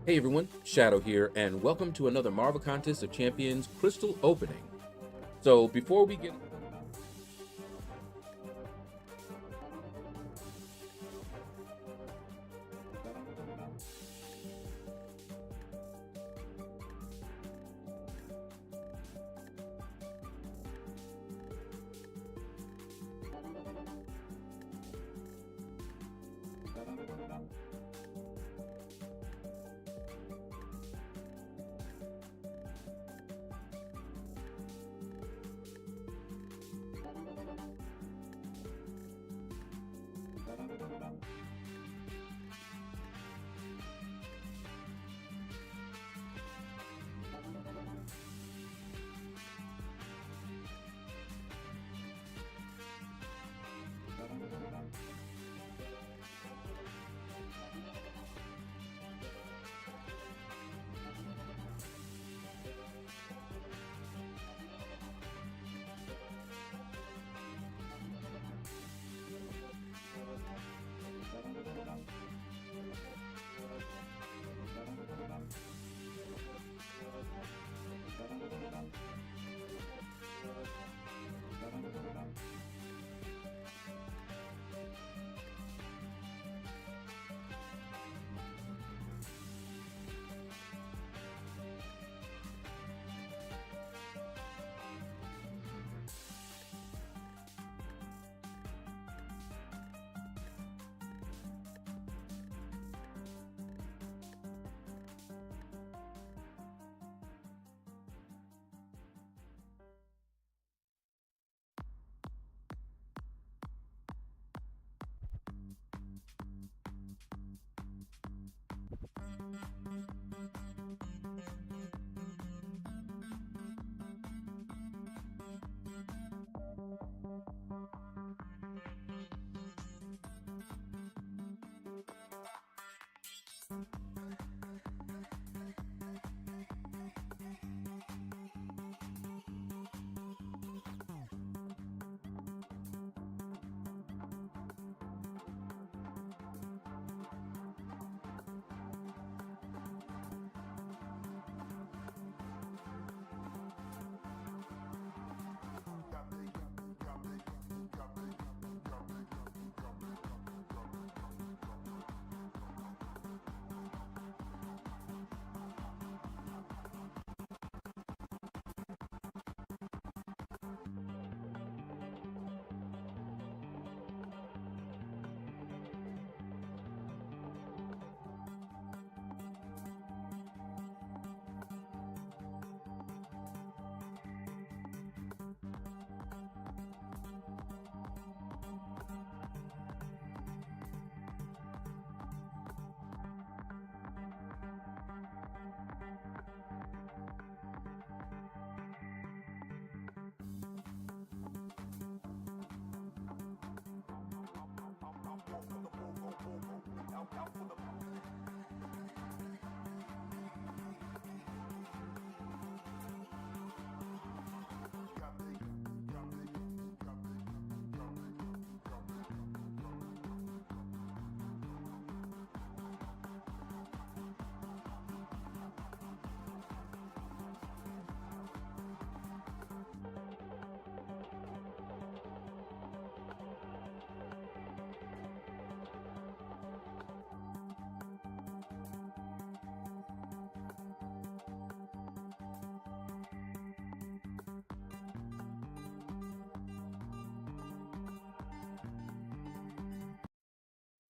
Hey everyone, Shadow here, and welcome to another Marvel Contest of Champions Crystal Opening. So before we get...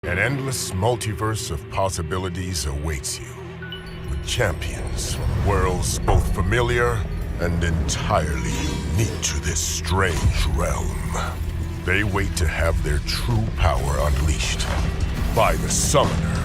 An endless multiverse of possibilities awaits you, with champions from worlds both familiar and entirely unique to this strange realm. They wait to have their true power unleashed by the Summoner.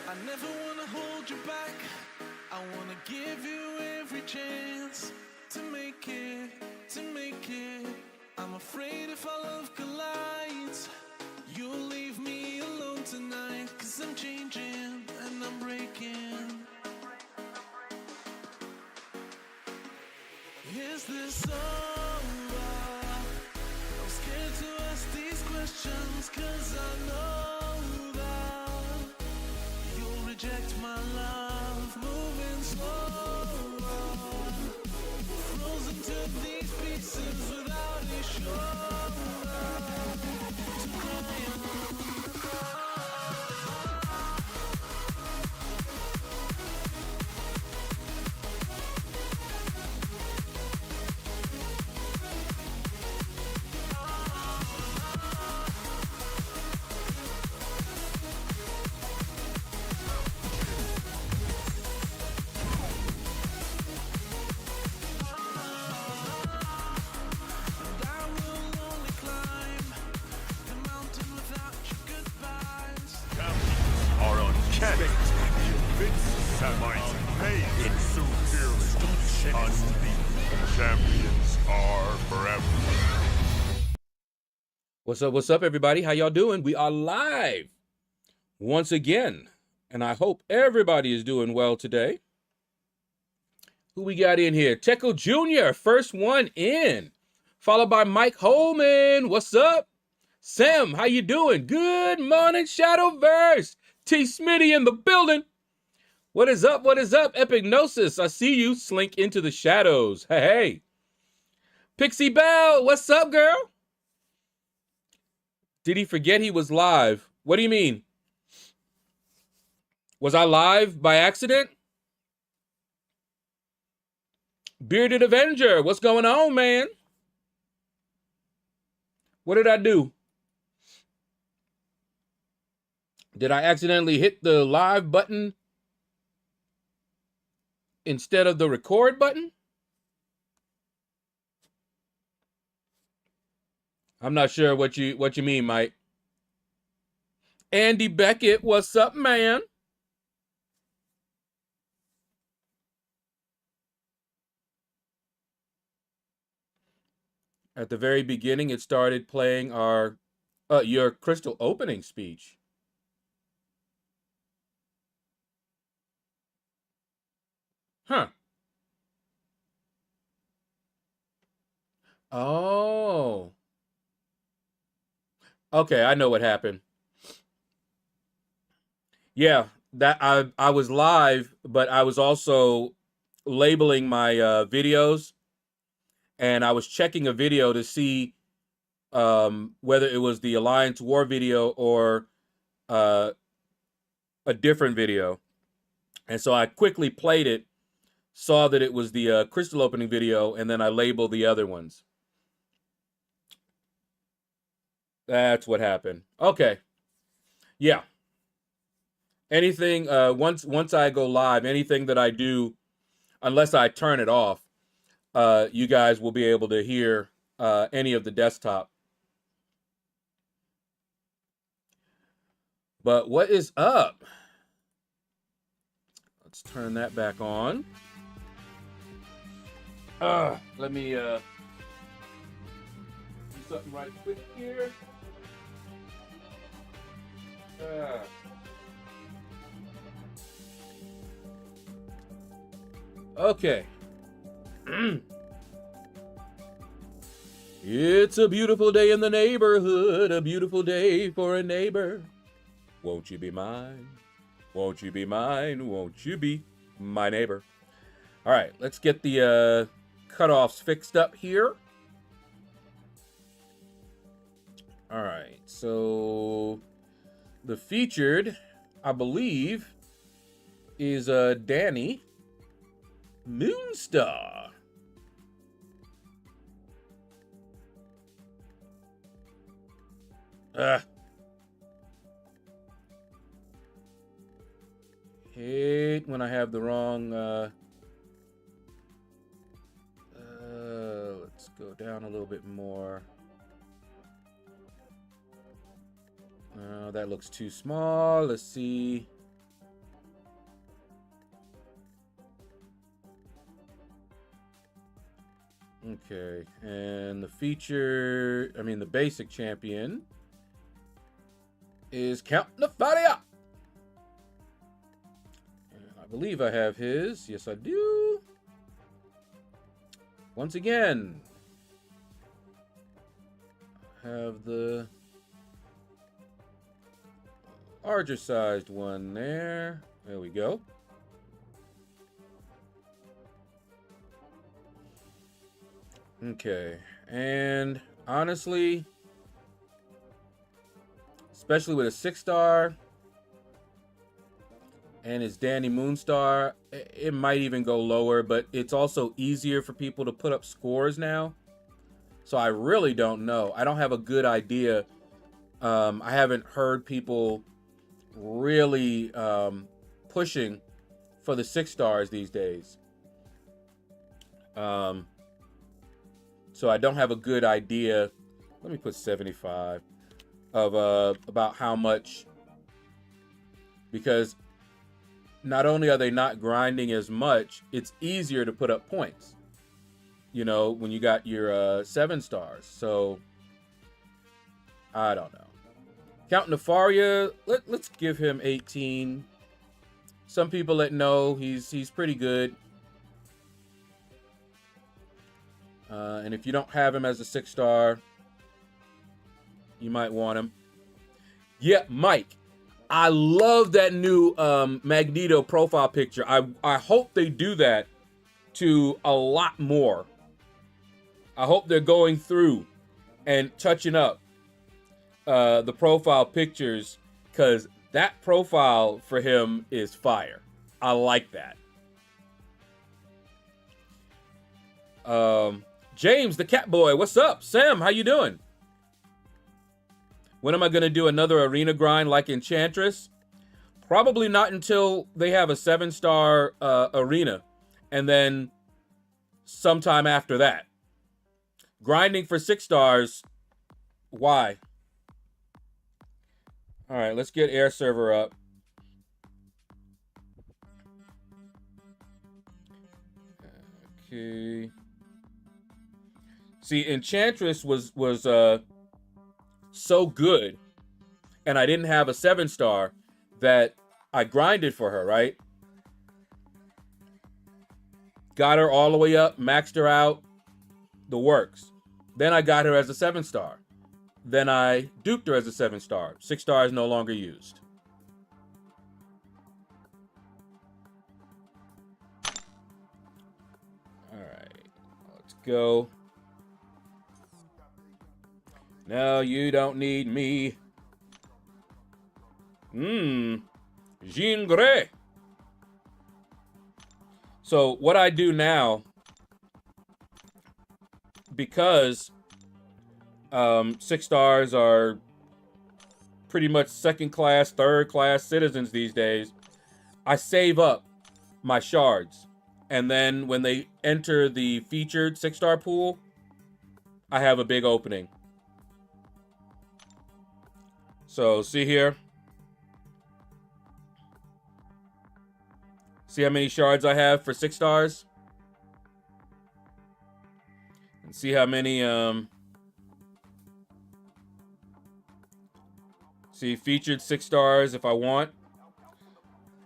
I never wanna hold you back. I wanna give you every chance to make it, to make it. is this over? I'm scared to ask these questions, cause I know that you'll reject my love, moving slower, frozen to these pieces without a shoulder to cry on. Champions are forever. What's up, everybody? How y'all doing? We are live once again, and I hope everybody is doing well today. Who we got in here? Techo Jr., first one in, followed by Mike Holman. What's up? Sam, how you doing? Good morning, Shadowverse. T. Smitty in the building. What is up? What is up? Epignosis, I see you slink into the shadows. Hey, hey. Pixie Bell, what's up, girl? Did he forget he was live? What do you mean? Was I live by accident? Bearded Avenger, what's going on, man? What did I do? Did I accidentally hit the live button instead of the record button? I'm not sure what you mean, Mike. Andy Beckett, what's up, man? At the very beginning, it started playing our your crystal opening speech. Huh. Oh. Okay, I know what happened. Yeah, that I was live, but I was also labeling my videos, and I was checking a video to see whether it was the Alliance War video or a different video. And so I quickly played it, saw that it was the crystal opening video, and then I labeled the other ones. That's what happened. Okay. Yeah. Anything, once I go live, anything that I do, unless I turn it off, you guys will be able to hear any of the desktop. But what is up? Let's turn that back on. Let me do something right quick here. Okay. It's a beautiful day in the neighborhood, a beautiful day for a neighbor. Won't you be mine? Won't you be mine? Won't you be my neighbor? All right, let's get the cutoffs fixed up here. All right, so the featured, I believe, is Danny Moonstar. Hate when I have the wrong let's go down a little bit more. That looks too small. Let's see. Okay, and the feature, I mean the basic champion is Count Nefaria. And I believe I have his. Yes, I do. Once again, have the larger sized one there. There we go. Okay, and honestly, especially with a 6-star and it's Danny Moonstar, it might even go lower, but it's also easier for people to put up scores now. So I really don't know. I don't have a good idea. I haven't heard people really pushing for the 6 stars these days. So I don't have a good idea. Let me put 75 of about how much, because not only are they not grinding as much, it's easier to put up points, you know, when you got your 7 stars. So I don't know. Count Nefaria, let's give him 18. Some people that know he's pretty good. And if you don't have him as a 6-star, you might want him. Yeah, Mike. I love that new Magneto profile picture. I hope they do that to a lot more. I hope they're going through and touching up the profile pictures, because that profile for him is fire. I like that. James the Cat Boy, what's up? Sam, how you doing? When am I going to do another arena grind like Enchantress? Probably not until they have a 7-star arena, and then sometime after that. Grinding for 6 stars, why? All right, let's get Air Server up. Okay. See, Enchantress was so good, and I didn't have a 7-star, that I grinded for her, right? Got her all the way up, maxed her out, the works. Then I got her as a 7-star. Then I duped her as a 7-star. 6 stars no longer used. All right, let's go. No, you don't need me. Jean Grey. So what I do now, because 6 stars are pretty much 2nd class, 3rd class citizens these days, I save up my shards. And then when they enter the featured 6-star pool, I have a big opening. So see here. See how many shards I have for 6 stars? And see how many, see, featured 6 stars if I want.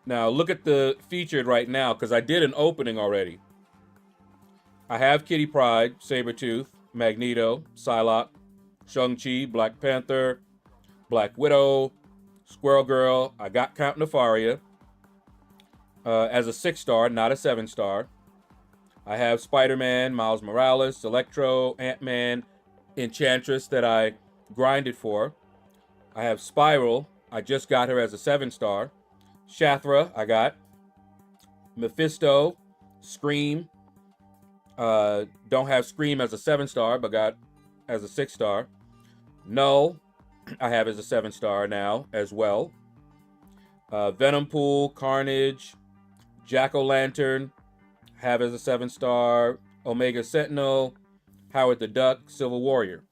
Now look at the featured right now, because I did an opening already. I have Kitty Pryde, Sabretooth, Magneto, Psylocke, Shang-Chi, Black Panther, Black Widow, Squirrel Girl. I got Count Nefaria as a 6-star, not a 7-star. I have Spider-Man, Miles Morales, Electro, Ant-Man, Enchantress that I grinded for. I have Spiral. I just got her as a 7-star. Shathra, I got. Mephisto, Scream. Don't have Scream as a 7-star, but got as a 6-star. Null, I have as a 7-star now as well. Venom Pool, Carnage, Jack-O-Lantern, have as a 7-star. Omega Sentinel, Howard the Duck, Civil Warrior.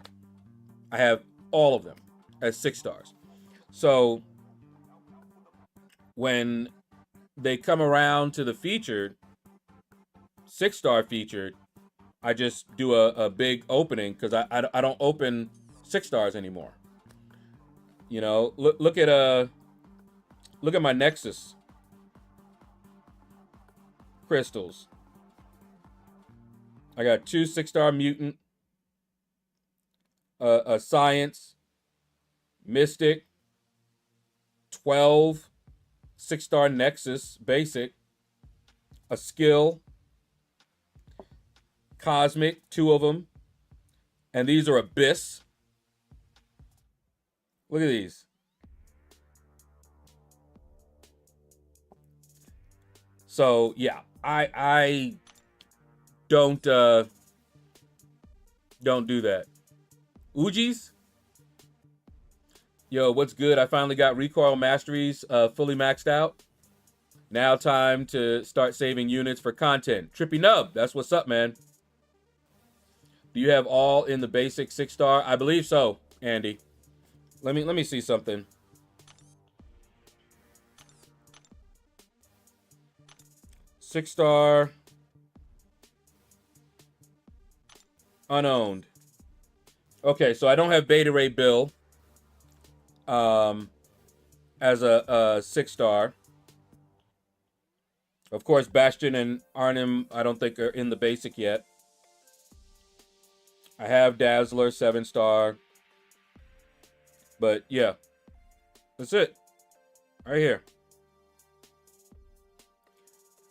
I have all of them as 6 stars. So when they come around to the featured, 6-star featured, I just do a big opening, because I don't open 6 stars anymore. You know, look at my Nexus crystals. I got 2 6-star mutant, a science, mystic, 12 6-star nexus basic, a skill, cosmic, 2 of them, and these are abyss. Look at these. So yeah, I don't do that. Ujis? Yo, what's good? I finally got recoil masteries fully maxed out. Now time to start saving units for content. Trippy Nub, that's what's up, man. Do you have all in the basic 6-star? I believe so, Andy. Let me see something. 6-star. Unowned. Okay, so I don't have Beta Ray Bill as a 6-star. Of course, Bastion and Arnim, I don't think are in the basic yet. I have Dazzler, 7-star. But yeah, that's it. Right here.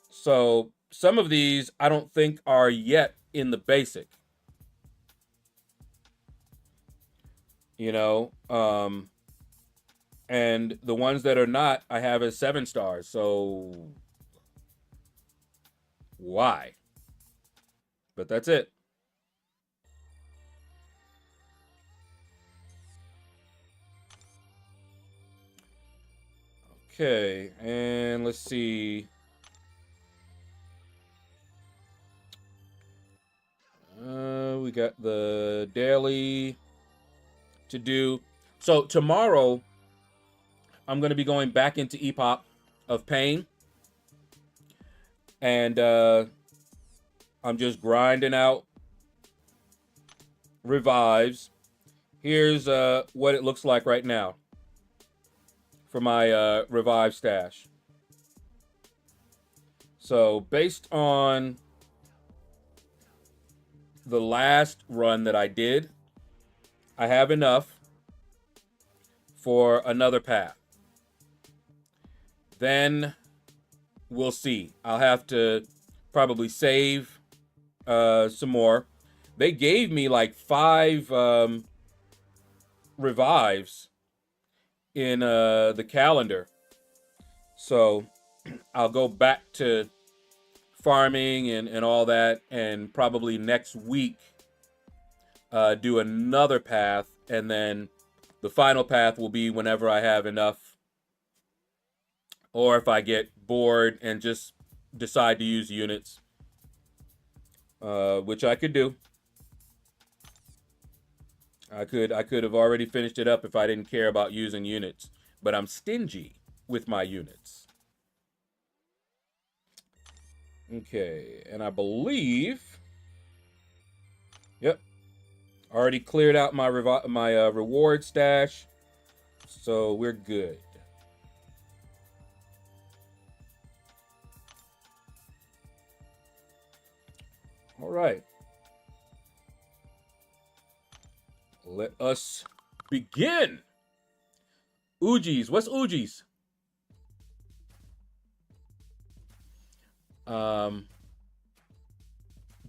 So some of these I don't think are yet in the basic. You know, and the ones that are not, I have as 7-stars. So why? But that's it. Okay, and let's see. We got the daily to do. So tomorrow, I'm going to be going back into Epoch of Pain. And I'm just grinding out revives. Here's what it looks like right now for my revive stash. So based on the last run that I did, I have enough for another path. Then we'll see. I'll have to probably save some more. They gave me like 5 revives in the calendar. So I'll go back to farming and all that, and probably next week do another path, and then the final path will be whenever I have enough, or if I get bored and just decide to use units, which I could do. I could have already finished it up if I didn't care about using units, but I'm stingy with my units. Okay, and I believe, yep, already cleared out my reward stash, so we're good. All right. Let us begin. Ujis. What's Ujis?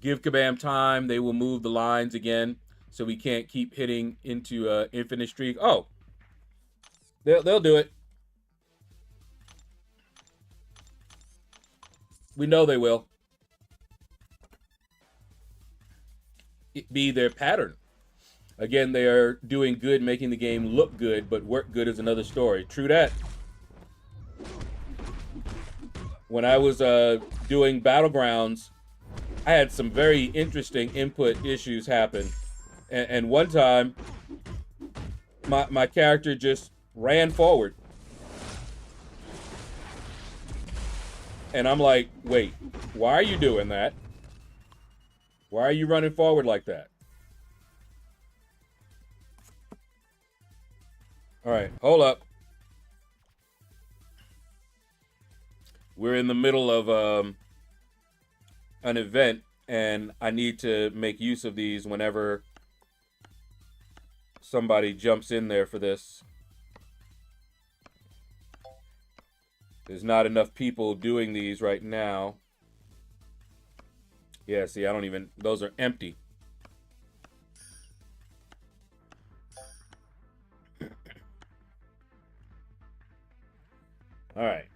Give Kabam time. They will move the lines again, so we can't keep hitting into infinite streak. Oh, they'll do it. We know they will. It be their pattern. Again, they are doing good, making the game look good, but work good is another story. True that. When I was doing Battlegrounds, I had some very interesting input issues happen. And one time, my character just ran forward. And I'm like, wait, why are you doing that? Why are you running forward like that? All right, hold up. We're in the middle of an event, And I need to make use of these whenever somebody jumps in there for this. There's not enough people doing these right now. Yeah, see, I don't even... Those are empty. All right.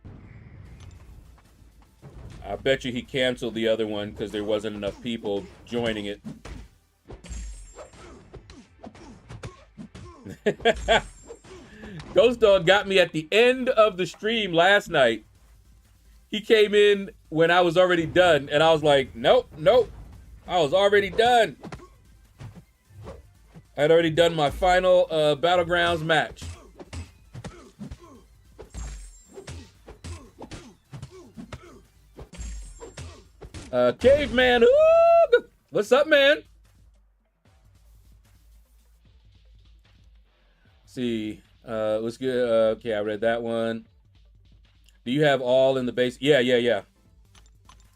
I bet you he canceled the other one because there wasn't enough people joining it. Ghost Dog got me at the end of the stream last night. He came in when I was already done, and I was like, nope, nope. I was already done. I had already done my final Battlegrounds match. Caveman, ooh, what's up, man? Let's see, what's good? Okay, I read that one. Do you have all in the base? Yeah.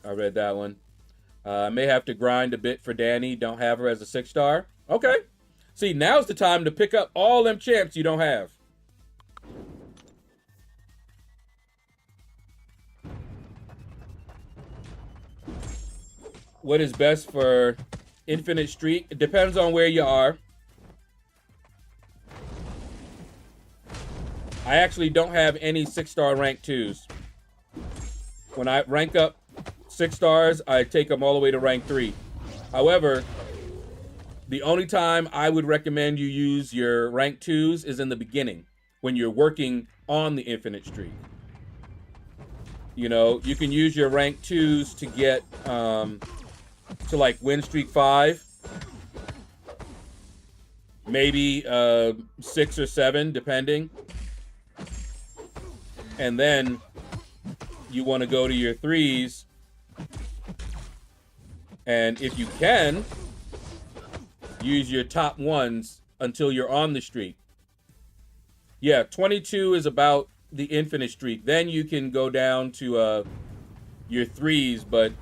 I read that one. I may have to grind a bit for Danny. Don't have her as a 6-star. Okay. See, now's the time to pick up all them champs you don't have. What is best for Infinite Streak? It depends on where you are. I actually don't have any 6-star rank 2s. When I rank up 6 stars, I take them all the way to rank 3. However, the only time I would recommend you use your rank 2s is in the beginning, when you're working on the Infinite Streak. You know, you can use your rank 2s to get to like win streak 5, maybe 6 or 7 depending, and then you want to go to your 3s, and if you can, use your top 1s until you're on the streak. Yeah, 22 is about the Infinite Streak. Then you can go down to your 3s, but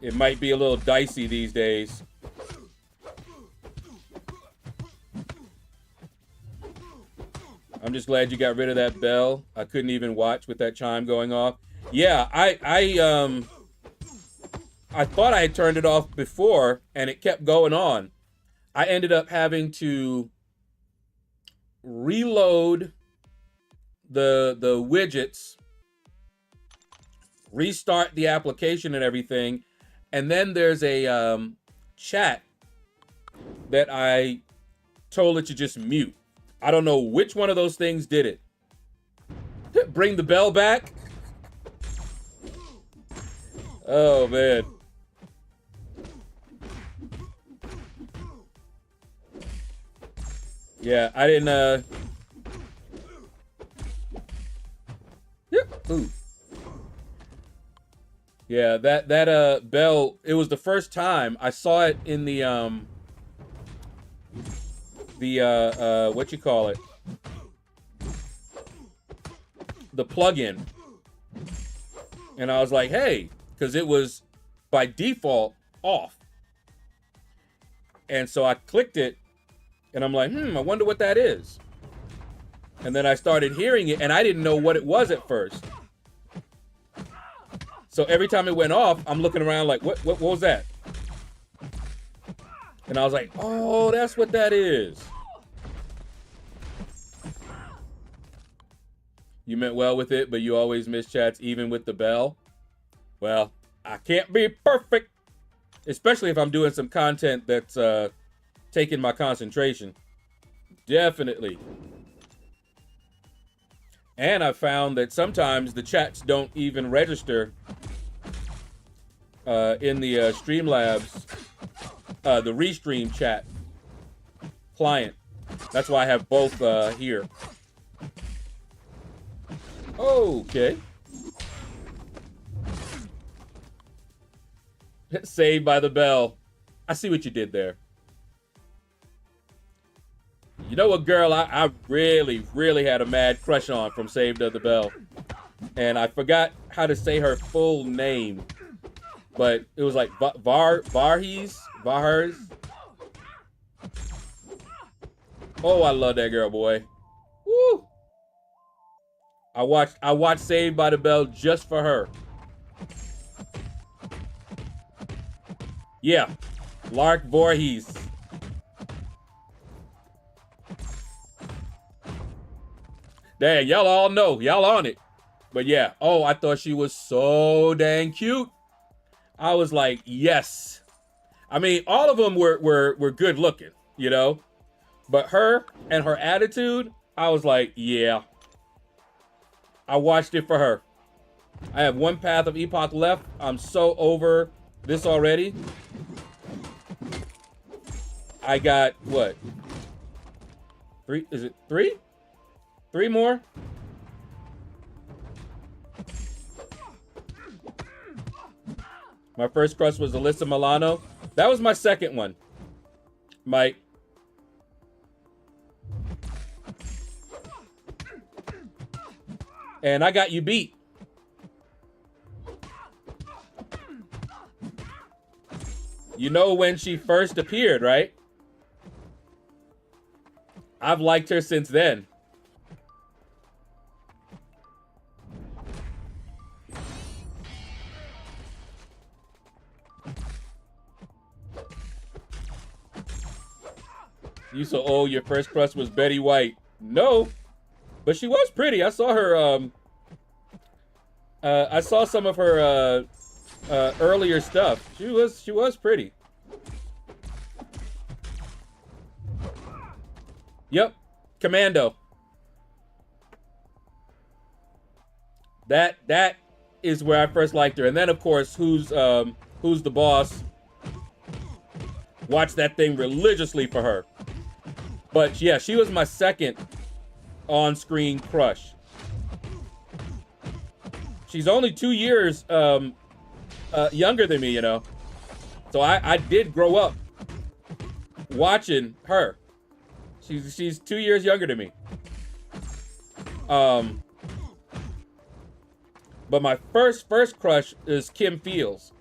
it might be a little dicey these days. I'm just glad you got rid of that bell. I couldn't even watch with that chime going off. Yeah, I thought I had turned it off before and it kept going on. I ended up having to reload the widgets, restart the application and everything. And then there's a chat that I told it to just mute. I don't know which one of those things did it. Bring the bell back. Oh, man. Yeah, I didn't, Yep. Ooh. Yeah, that bell, it was the first time I saw it in the what you call it? The plugin. And I was like, hey, because it was by default off. And so I clicked it and I'm like, I wonder what that is. And then I started hearing it and I didn't know what it was at first. So every time it went off, I'm looking around like, what was that? And I was like, oh, that's what that is. You meant well with it, but you always miss chats even with the bell. Well, I can't be perfect, especially if I'm doing some content that's taking my concentration. Definitely. And I found that sometimes the chats don't even register in the Streamlabs, the Restream chat client. That's why I have both here. Okay. Saved by the bell. I see what you did there. You know what girl I really, really had a mad crush on from Saved by the Bell? and I forgot how to say her full name, but it was like Varhers. Oh, I love that girl, boy. Woo! I watched Saved by the Bell just for her. Yeah, Lark Voorhees. Dang, y'all all know. Y'all on it. But yeah, oh, I thought she was so dang cute. I was like, yes. I mean, all of them were good looking, you know? But her and her attitude, I was like, yeah. I watched it for her. I have one path of Epoch left. I'm so over this already. I got, what? 3? Is it 3? 3 more? My first crush was Alyssa Milano. That was my second one. Mike. And I got you beat. You know when she first appeared, right? I've liked her since then. You so old, your first crush was Betty White. No, but she was pretty. I saw her, I saw some of her, earlier stuff. She was pretty. Yep, Commando. That is where I first liked her. And then, of course, Who's the Boss? Watched that thing religiously for her. But yeah, she was my second on-screen crush. She's only 2 years younger than me, you know. So I did grow up watching her. She's 2 years younger than me. But my first crush is Kim Fields.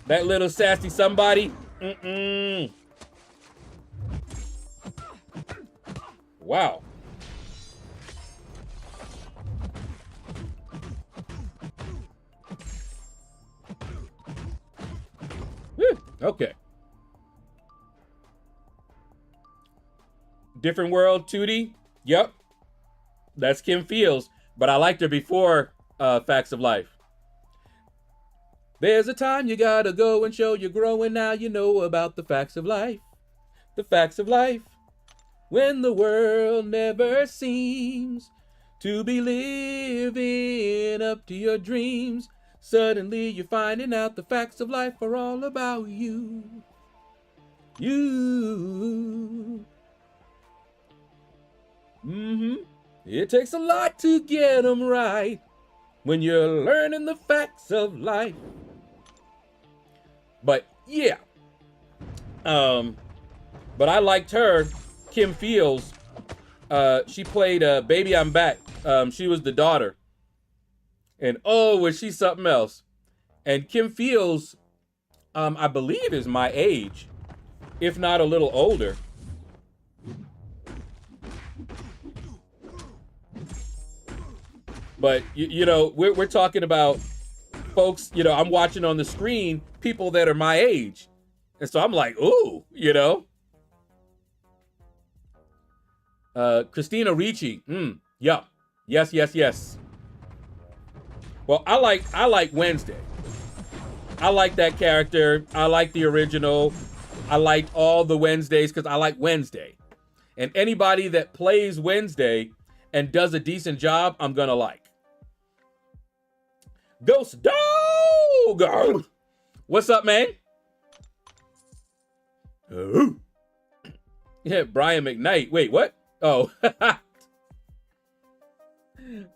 That little sassy somebody. Wow. Whew. Okay. Different World, Tootie. Yep. That's Kim Fields. But I liked her before Facts of Life. There's a time you gotta go and show you're growing. Now you know about the facts of life. The facts of life. When the world never seems to be living up to your dreams, suddenly you're finding out the facts of life are all about you. You. It takes a lot to get them right when you're learning the facts of life. But yeah. But I liked her, Kim Fields. She played Baby I'm Back. She was the daughter. And oh, was she something else. And Kim Fields, I believe is my age, if not a little older. But, you know, we're talking about folks, you know, I'm watching on the screen, people that are my age. And so I'm like, ooh, you know. Christina Ricci. Yeah. Yes. Well, I like Wednesday. I like that character. I like the original. I liked all the Wednesdays because I like Wednesday. And anybody that plays Wednesday and does a decent job, I'm gonna like. Ghost Dog! What's up, man? Oh. Yeah, Brian McKnight. Wait, what? Oh.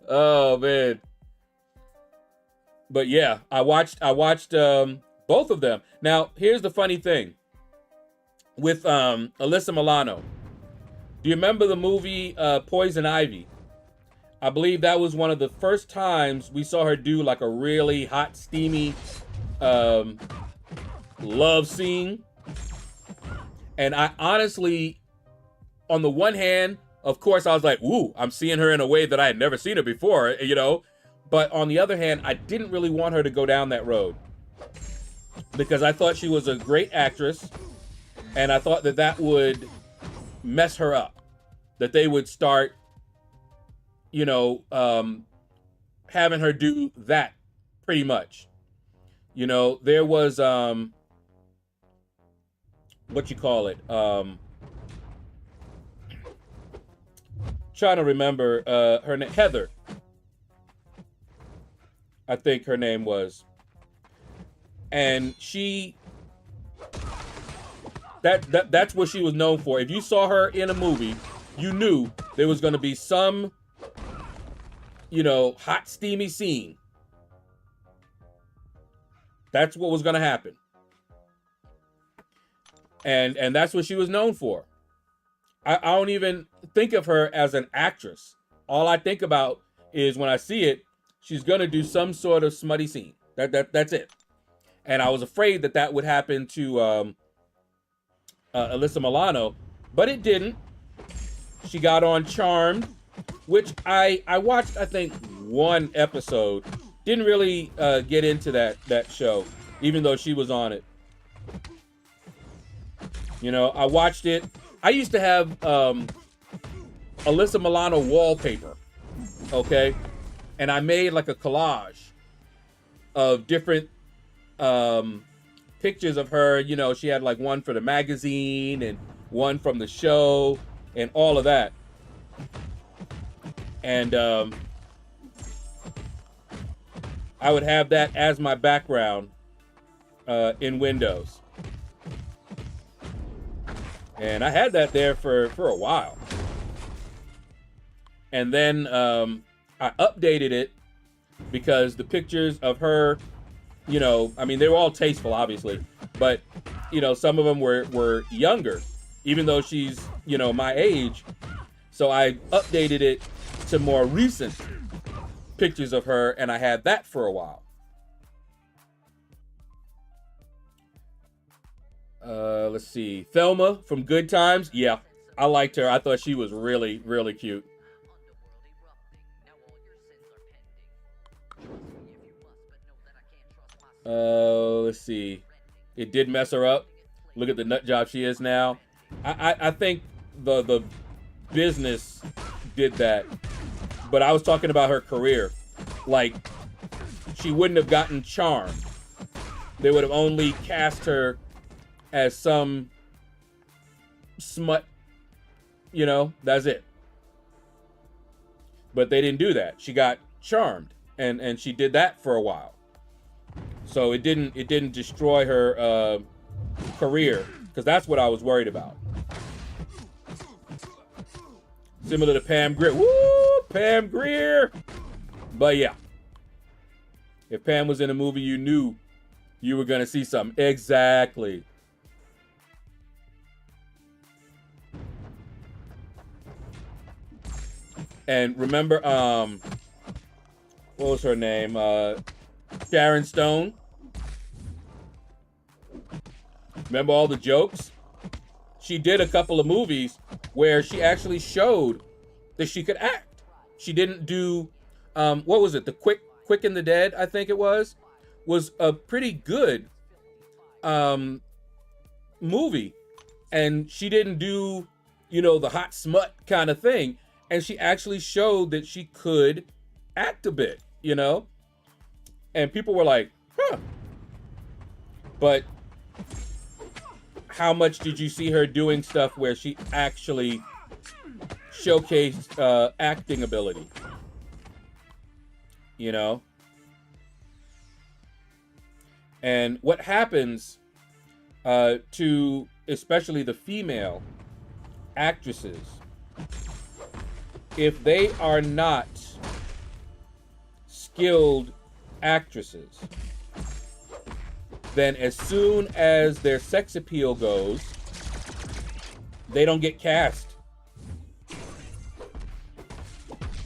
Oh, man. But yeah, I watched both of them. Now, here's the funny thing. with Alyssa Milano. Do you remember the movie Poison Ivy? I believe that was one of the first times we saw her do like a really hot, steamy love scene. And I honestly, on the one hand, of course, I was like, ooh, I'm seeing her in a way that I had never seen her before, you know? But on the other hand, I didn't really want her to go down that road because I thought she was a great actress, and I thought that that would mess her up, that they would start, you know, having her do that pretty much. You know, there was, what you call it? Trying to remember her name, Heather. I think her name was. And she, that's what she was known for. If you saw her in a movie, you knew there was going to be some, you know, hot, steamy scene. That's what was going to happen. And that's what she was known for. I don't even think of her as an actress. All I think about is when I see it, she's going to do some sort of smutty scene. That's it. And I was afraid that that would happen to Alyssa Milano, but it didn't. She got on Charmed, which I watched, I think, one episode. Didn't really get into that show, even though she was on it. You know, I watched it. I used to have Alyssa Milano wallpaper, okay? And I made like a collage of different pictures of her. You know, she had like one for the magazine and one from the show and all of that. And I would have that as my background in Windows. And I had that there for a while. And then I updated it because the pictures of her, you know, I mean, they were all tasteful, obviously. But, you know, some of them were younger, even though she's, you know, my age. So I updated it to more recent pictures of her, and I had that for a while. Let's see. Thelma from Good Times. Yeah, I liked her. I thought she was really, really cute. Let's see. It did mess her up. Look at the nut job she is now. I think the business did that. But I was talking about her career. Like, she wouldn't have gotten Charmed. They would have only cast her as some smut, you know, that's it. But they didn't do that. She got Charmed, and she did that for a while. So it didn't destroy her career, because that's what I was worried about. Similar to Pam Grier. Woo, Pam Grier. But yeah, if Pam was in a movie, you knew you were gonna see something. Exactly. And remember, what was her name? Sharon Stone. Remember all the jokes? She did a couple of movies where she actually showed that she could act. She didn't do, what was it? The Quick and the Dead, I think it was a pretty good movie. And she didn't do, you know, the hot smut kind of thing. And she actually showed that she could act a bit, you know? And people were like, huh. But how much did you see her doing stuff where she actually showcased acting ability? You know? And what happens to especially the female actresses, if they are not skilled actresses, then as soon as their sex appeal goes, they don't get cast.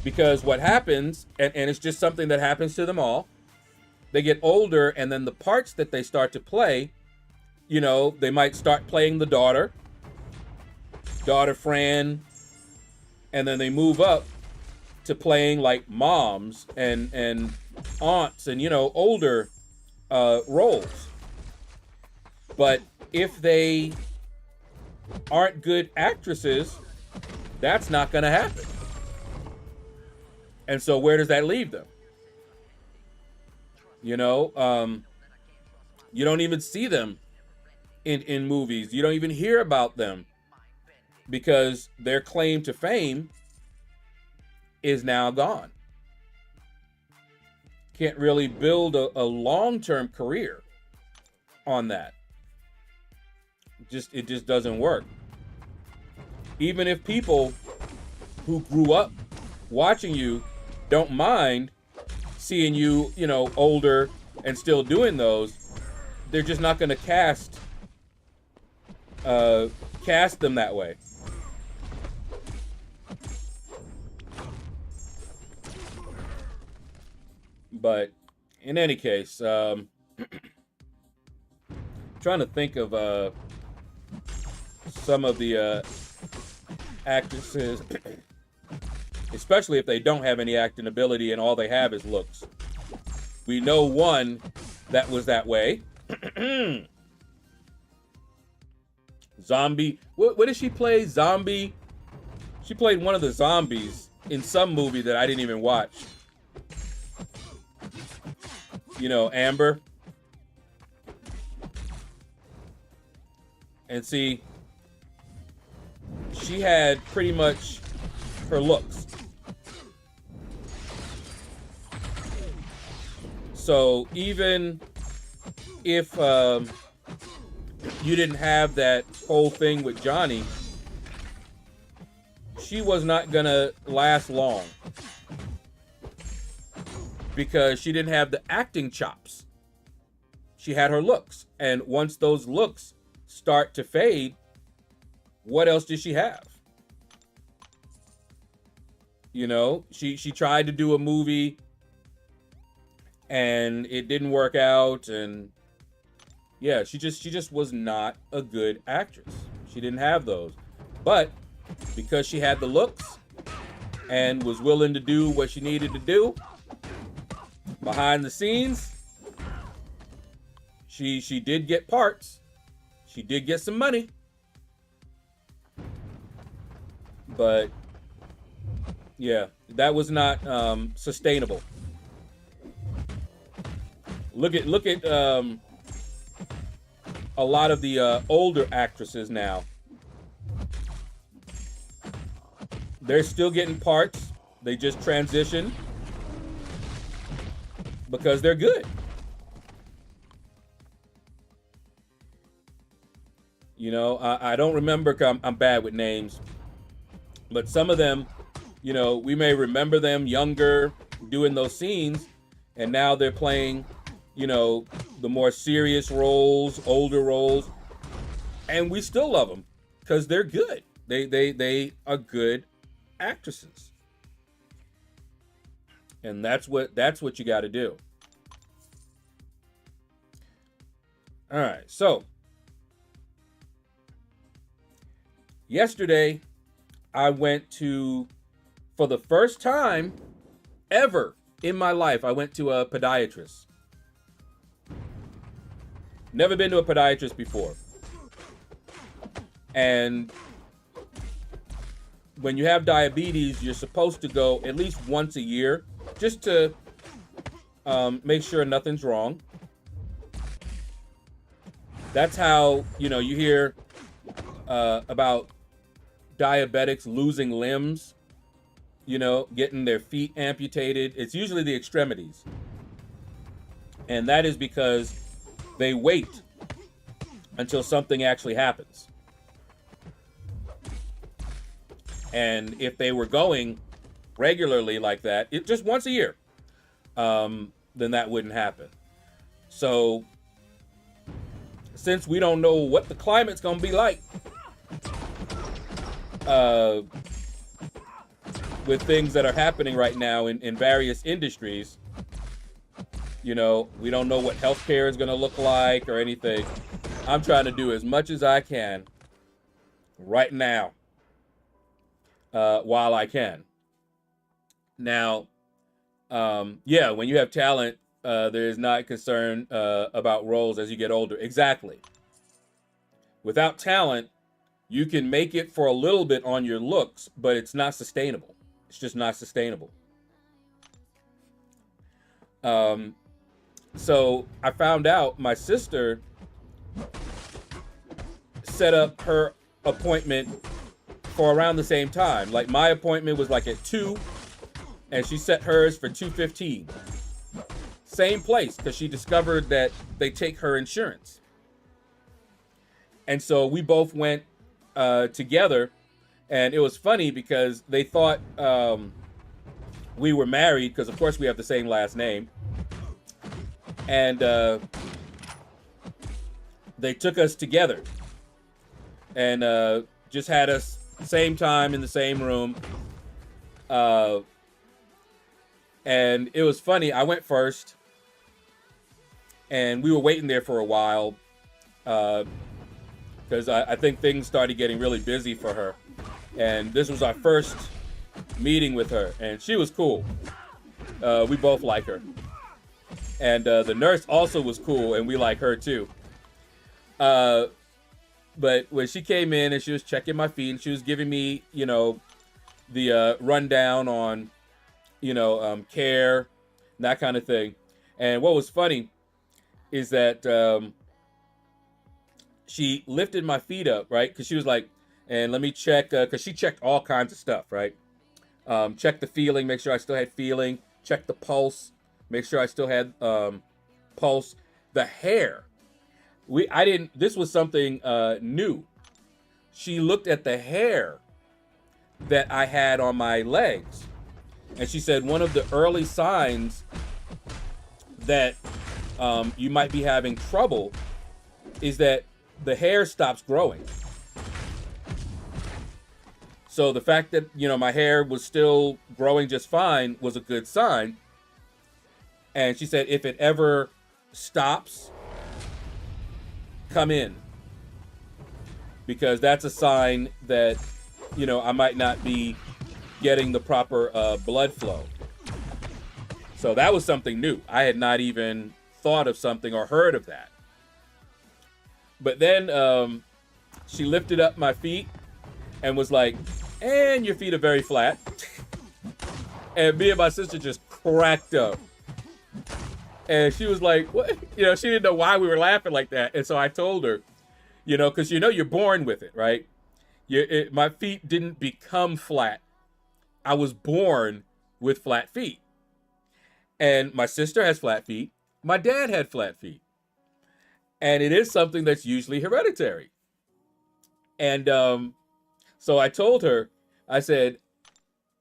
Because what happens, and it's just something that happens to them all, they get older, and then the parts that they start to play, you know, they might start playing the daughter Fran, and then they move up to playing like moms and aunts and, you know, older roles. But if they aren't good actresses, that's not going to happen. And so where does that leave them? You know, you don't even see them in movies. You don't even hear about them because their claim to fame is now gone. Can't really build a long-term career on that. It just doesn't work. Even if people who grew up watching you don't mind seeing you, you know, older and still doing those, they're just not going to cast them that way. But in any case, trying to think of some of the actresses, especially if they don't have any acting ability and all they have is looks. We know one that was that way. Zombie. What did she play? Zombie. She played one of the zombies in some movie that I didn't even watch. You know, Amber. And see, she had pretty much her looks. So even if you didn't have that whole thing with Johnny, she was not gonna last long because she didn't have the acting chops. She had her looks, and once those looks start to fade, what else did she have? You know, she tried to do a movie and it didn't work out, and yeah, she just was not a good actress. She didn't have those. But because she had the looks and was willing to do what she needed to do behind the scenes, she did get parts. She did get some money. But yeah, that was not sustainable. Look at a lot of the older actresses now. They're still getting parts. They just transition because they're good. You know, I don't remember. I'm bad with names, but some of them, you know, we may remember them younger doing those scenes, and now they're playing, you know, the more serious roles, older roles, and we still love them because they're good. They are good actresses, and that's what you got to do. All right, so yesterday I went to, for the first time ever in my life, I went to a podiatrist. Never been to a podiatrist before. And when you have diabetes, you're supposed to go at least once a year just to make sure nothing's wrong. That's how, you know, you hear about diabetics losing limbs, you know, getting their feet amputated. It's usually the extremities. And that is because they wait until something actually happens. And if they were going regularly like that, just once a year, then that wouldn't happen. So since we don't know what the climate's going to be like, with things that are happening right now in various industries. You know, we don't know what healthcare is going to look like or anything. I'm trying to do as much as I can right now while I can. Now, yeah, when you have talent, there is not concern about roles as you get older. Exactly. Without talent, you can make it for a little bit on your looks, but it's not sustainable. It's just not sustainable. So I found out my sister set up her appointment for around the same time. Like my appointment was like at 2, and she set hers for 2:15. Same place, because she discovered that they take her insurance. And so we both went together, and it was funny because they thought we were married, because of course we have the same last name. And they took us together and just had us same time in the same room. And it was funny. I went first, and we were waiting there for a while because I think things started getting really busy for her. And this was our first meeting with her, and she was cool. We both like her. And the nurse also was cool, and we like her too. But when she came in and she was checking my feet, and she was giving me, you know, the rundown on, you know, care, that kind of thing. And what was funny is that she lifted my feet up, right? Because she was like, and let me check, because she checked all kinds of stuff, right? Check the feeling, make sure I still had feeling. Check the pulse, make sure I still had pulse. The hair. This was something new. She looked at the hair that I had on my legs. And she said one of the early signs that you might be having trouble is that the hair stops growing. So the fact that, you know, my hair was still growing just fine was a good sign. And she said, if it ever stops, come in. Because that's a sign that, you know, I might not be getting the proper blood flow. So that was something new. I had not even thought of something or heard of that. But then she lifted up my feet and was like, and your feet are very flat. And me and my sister just cracked up. And she was like, what? You know, she didn't know why we were laughing like that. And so I told her, you know, because you know you're born with it, right? My feet didn't become flat. I was born with flat feet. And my sister has flat feet. My dad had flat feet. And it is something that's usually hereditary. And so I told her, I said,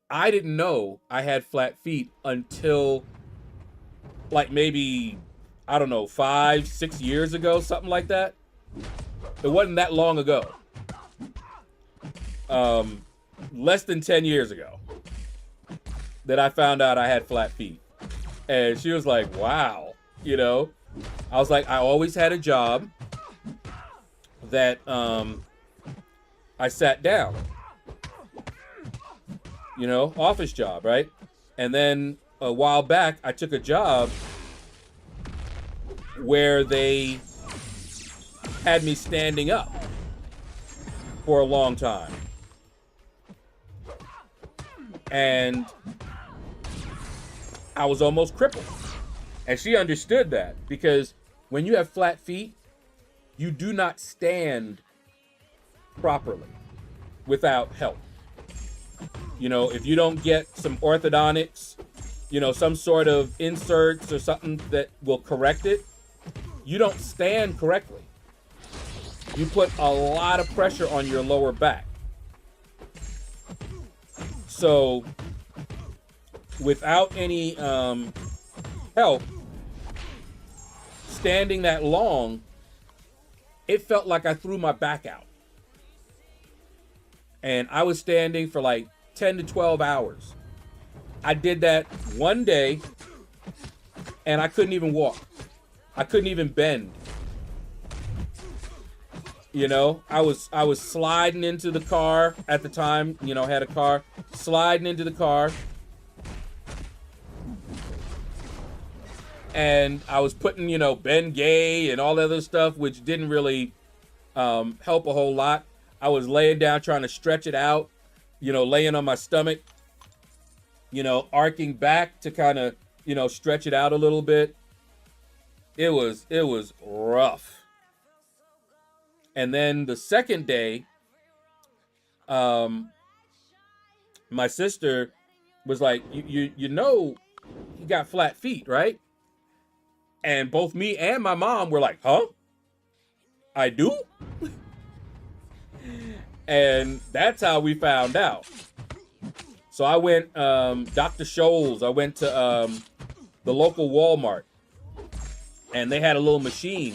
I didn't know I had flat feet until like maybe, I don't know, 5-6 years ago, something like that. It wasn't that long ago. Less than 10 years ago that I found out I had flat feet. And she was like, wow, you know. I was like, I always had a job that I sat down. You know, office job, right? And then a while back, I took a job where they had me standing up for a long time. And I was almost crippled. And she understood that, because when you have flat feet, you do not stand properly without help. You know, if you don't get some orthodontics, you know, some sort of inserts or something that will correct it, you don't stand correctly. You put a lot of pressure on your lower back. So without any help, standing that long, it felt like I threw my back out. And I was standing for like 10 to 12 hours. I did that one day, and I couldn't even walk. I couldn't even bend. You know, I was sliding into the car at the time, you know, had a car, sliding into the car. And I was putting, you know, Ben Gay and all that other stuff, which didn't really help a whole lot. I was laying down trying to stretch it out, you know, laying on my stomach, you know, arcing back to kind of, you know, stretch it out a little bit. It was rough. And then the second day, my sister was like, you know, you got flat feet, right? And both me and my mom were like, huh? I do? And that's how we found out. So I went, Dr. Scholl's, I went to the local Walmart, and they had a little machine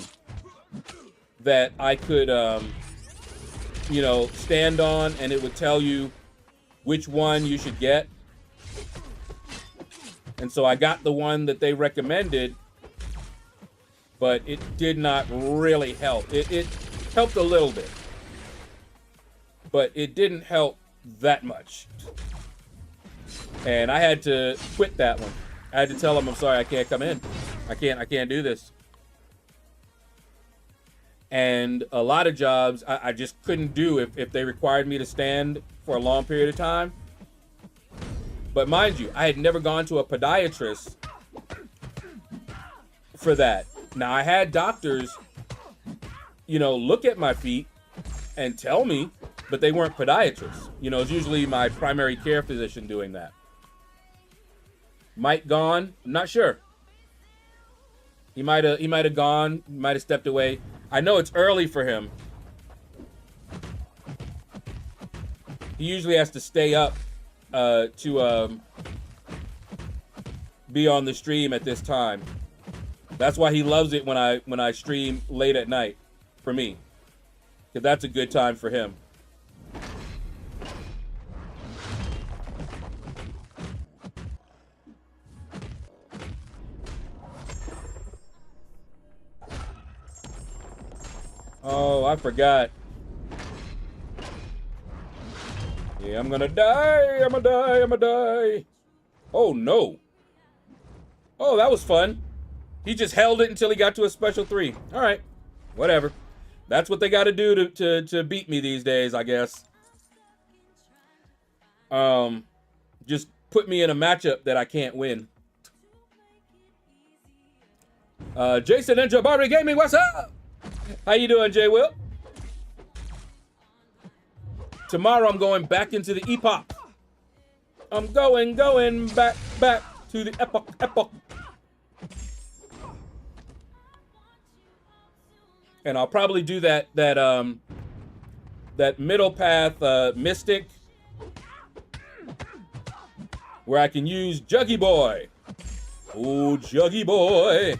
that I could, you know, stand on, and it would tell you which one you should get. And so I got the one that they recommended, but it did not really help. It helped a little bit, but it didn't help that much. And I had to quit that one. I had to tell them, I'm sorry, I can't come in. I can't do this. And a lot of jobs I just couldn't do if they required me to stand for a long period of time. But mind you, I had never gone to a podiatrist for that. Now, I had doctors, you know, look at my feet and tell me, but they weren't podiatrists. You know, it's usually my primary care physician doing that. Mike gone? I'm not sure. He might have gone, might have stepped away. I know it's early for him. He usually has to stay up to be on the stream at this time. That's why he loves it when I stream late at night for me, because that's a good time for him. Oh, I forgot. Yeah, I'm gonna die. I'm gonna die. Oh, no. Oh, that was fun. He just held it until he got to a special 3. All right, whatever. That's what they got to do to beat me these days, I guess. Just put me in a matchup that I can't win. Jason and Jabari Gaming, what's up? How you doing, J. Will? Tomorrow I'm going back into the epoch. I'm going back to the epoch. And I'll probably do that middle path mystic, where I can use Juggy Boy. Oh, Juggy Boy.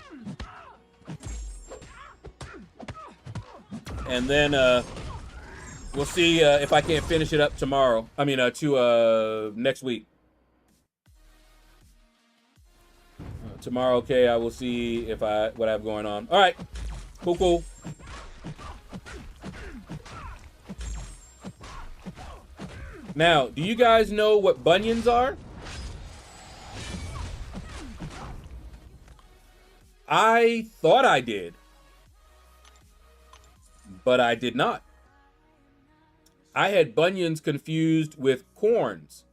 And then we'll see if I can't finish it up tomorrow. I mean, to next week. Tomorrow, okay, I will see if what I have going on. All right, cool. Now, do you guys know what bunions are? I thought I did, but I did not. I had bunions confused with corns.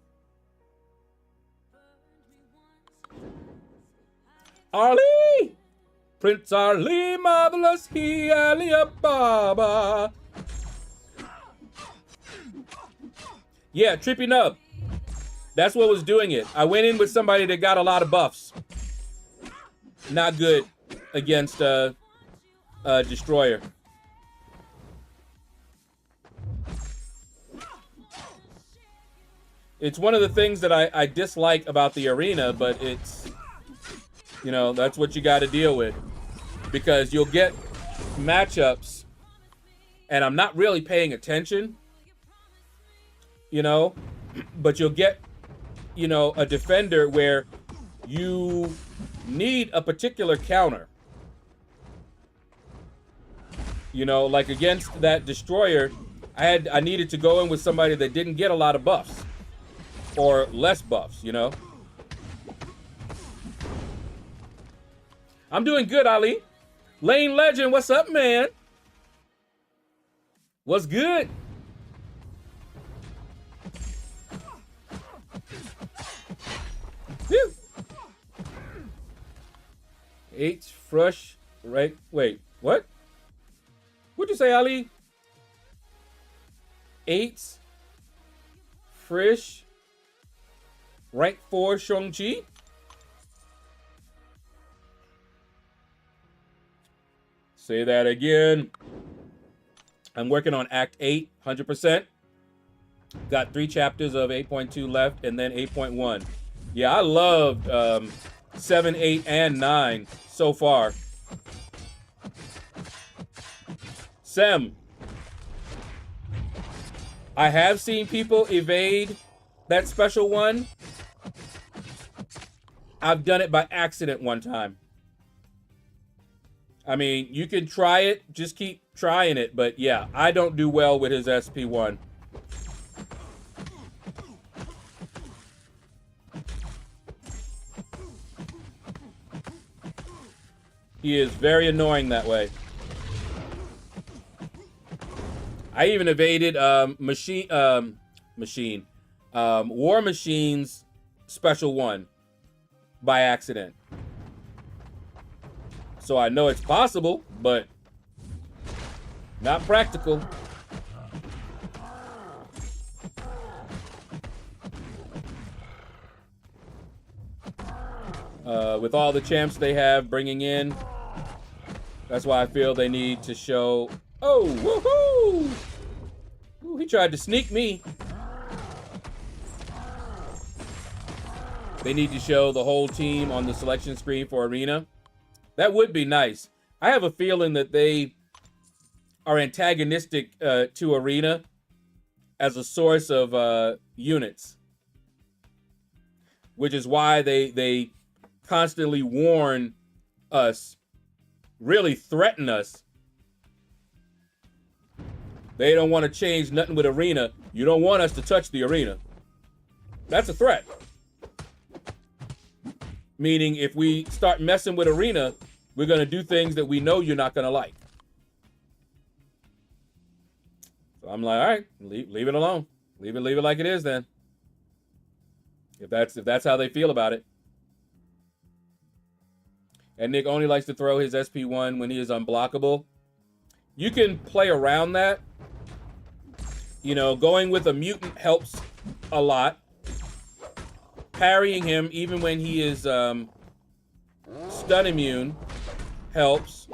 Ali! Prince Ali, marvelous, he Ali Baba. Yeah, Trippy Nub. That's what was doing it. I went in with somebody that got a lot of buffs. Not good against Destroyer. It's one of the things that I dislike about the arena, but it's, you know, that's what you got to deal with. Because you'll get matchups, and I'm not really paying attention. you know, but you'll get, you know, a defender where you need a particular counter. You know, like against that destroyer, I needed to go in with somebody that didn't get a lot of buffs or less buffs, you know. I'm doing good, Ali. Lane Legend, what's up, man? What's good? Whew. 8 fresh, right? Wait, what? What'd you say, Ali? 8 fresh, rank 4 Shang-Chi? Say that again. I'm working on Act 8, 100%. Got 3 chapters of 8.2 left, and then 8.1. Yeah, I loved 7, 8, and 9 so far. Sem, I have seen people evade that special one. I've done it by accident one time. I mean, you can try it, just keep trying it, but yeah, I don't do well with his SP1. He is very annoying that way. I even evaded War Machine's special one by accident. So I know it's possible, but not practical. With all the champs they have bringing in, that's why I feel they need to show. Oh, woohoo! Ooh, he tried to sneak me. They need to show the whole team on the selection screen for Arena. That would be nice. I have a feeling that they are antagonistic to Arena as a source of units, which is why they constantly warn us, really threaten us. They don't want to change nothing with Arena. You don't want us to touch the Arena. That's a threat. Meaning if we start messing with Arena, we're going to do things that we know you're not going to like. So I'm like, all right, leave it alone. Leave it like it is then. If that's how they feel about it. And Nick only likes to throw his SP1 when he is unblockable. You can play around that. You know, going with a mutant helps a lot. Parrying him even when he is stun immune helps.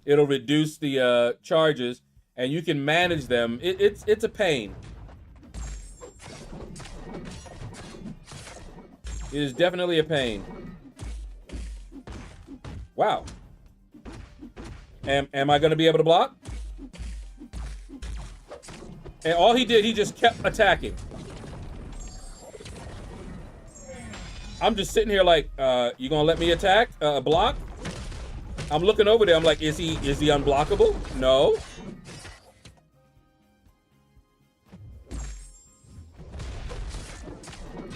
It'll reduce the charges, and you can manage them. It's a pain. It is definitely a pain. Wow. Am I going to be able to block? And all he did, he just kept attacking. I'm just sitting here like, you gonna let me attack, block? I'm looking over there. I'm like, is he unblockable? No.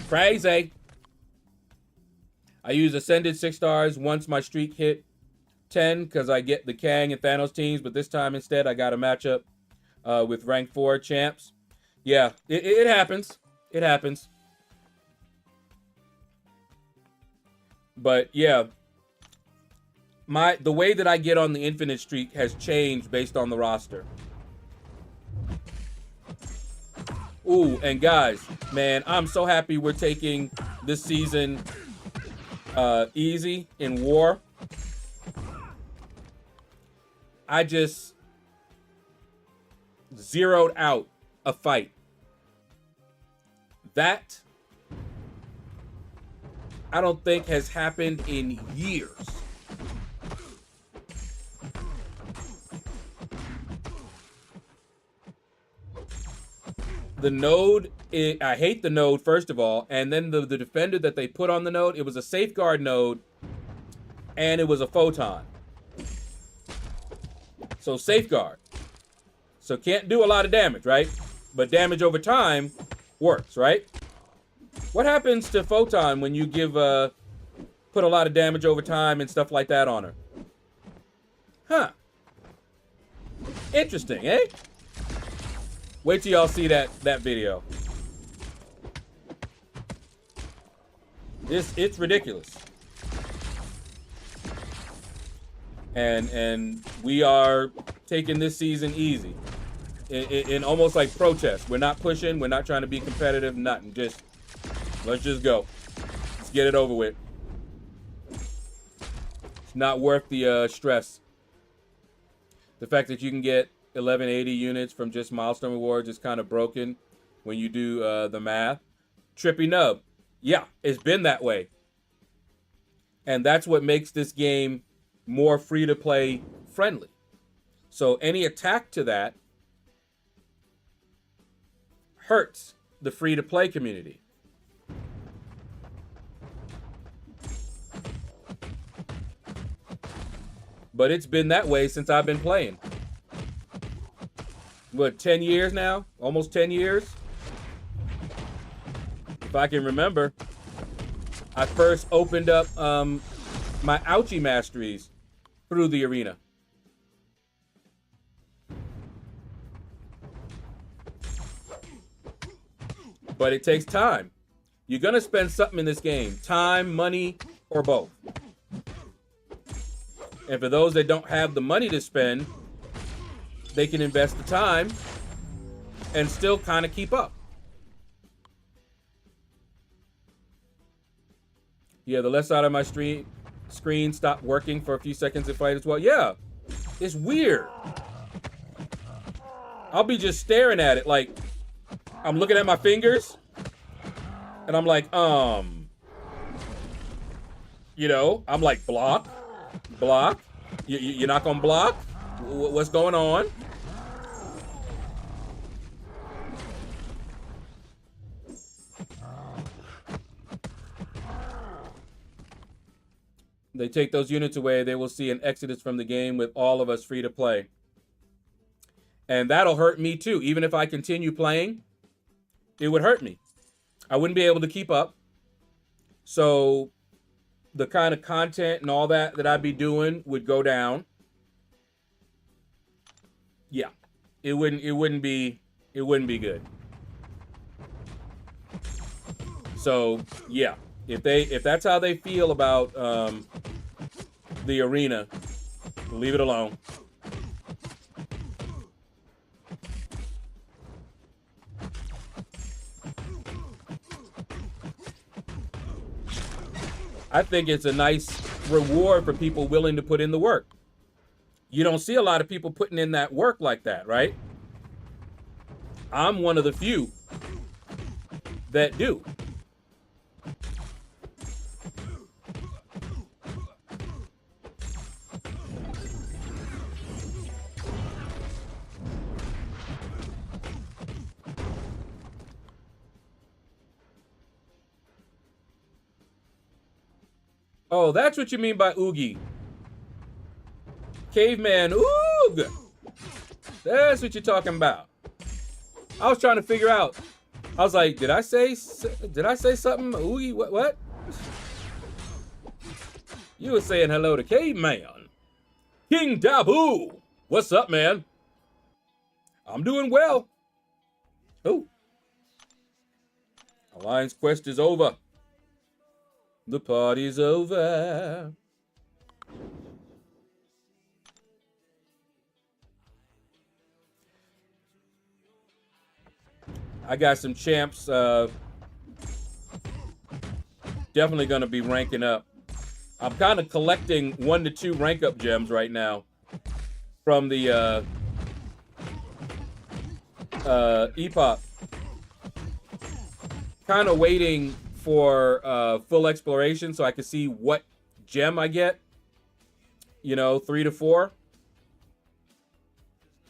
Crazy. I use Ascended 6 stars once my streak hit 10 because I get the Kang and Thanos teams, but this time instead I got a matchup with rank 4 champs. Yeah, it happens. It happens. But yeah, the way that I get on the infinite streak has changed based on the roster. Ooh, and guys, man, I'm so happy we're taking this season easy in war. I just zeroed out a fight. That I don't think has happened in years. The node, I hate the node, first of all. And then the defender that they put on the node, it was a safeguard node. And it was a photon. So safeguard. So can't do a lot of damage, right? But damage over time works, right? What happens to photon when you give put a lot of damage over time and stuff like that on her? Huh. Interesting, eh? Wait till y'all see that video. It's ridiculous. And we are taking this season easy. In almost like protest. We're not pushing, we're not trying to be competitive, nothing. Let's just go. Let's get it over with. It's not worth the stress. The fact that you can get 1180 units from just milestone rewards is kind of broken when you do the math. Trippy Nub. Yeah, it's been that way. And that's what makes this game more free-to-play friendly. So any attack to that hurts the free-to-play community. But it's been that way since I've been playing. What, 10 years now? Almost 10 years? If I can remember. I first opened up my Ouchie masteries through the arena. But it takes time. You're going to spend something in this game. Time, money, or both. And for those that don't have the money to spend, they can invest the time and still kind of keep up. Yeah, the left side of my screen stopped working for a few seconds to fight as well. Yeah, it's weird. I'll be just staring at it like I'm looking at my fingers and I'm like, you know, I'm like, block. You're not gonna block? What's going on? They take those units away, they will see an exodus from the game with all of us free to play. And that'll hurt me too. Even if I continue playing, it would hurt me. I wouldn't be able to keep up. So the kind of content and all that I'd be doing would go down. Yeah, it wouldn't be good. So yeah, if that's how they feel about the arena, leave it alone. I think it's a nice reward for people willing to put in the work. You don't see a lot of people putting in that work like that, right? I'm one of the few that do. Oh, that's what you mean by oogie. Caveman oog. That's what you're talking about. I was trying to figure out. I was like, did I say something? Oogie, what? You were saying hello to Caveman. King Dabu. What's up, man? I'm doing well. Oh. Alliance quest is over. The party's over. I got some champs definitely going to be ranking up. I'm kind of collecting 1 to 2 rank up gems right now from the EPOP. Kind of waiting for full exploration so I can see what gem I get. You know, 3 to 4.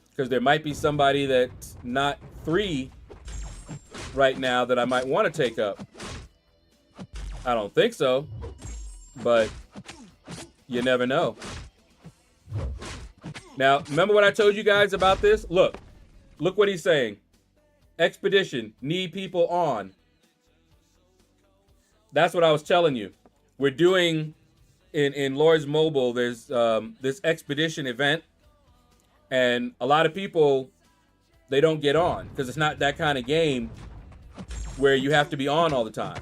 Because there might be somebody that's not 3 right now that I might want to take up. I don't think so, but you never know. Now, remember what I told you guys about this? Look what he's saying. Expedition, need people on. That's what I was telling you. We're doing in Lords Mobile, there's this expedition event, and a lot of people, they don't get on because it's not that kind of game where you have to be on all the time.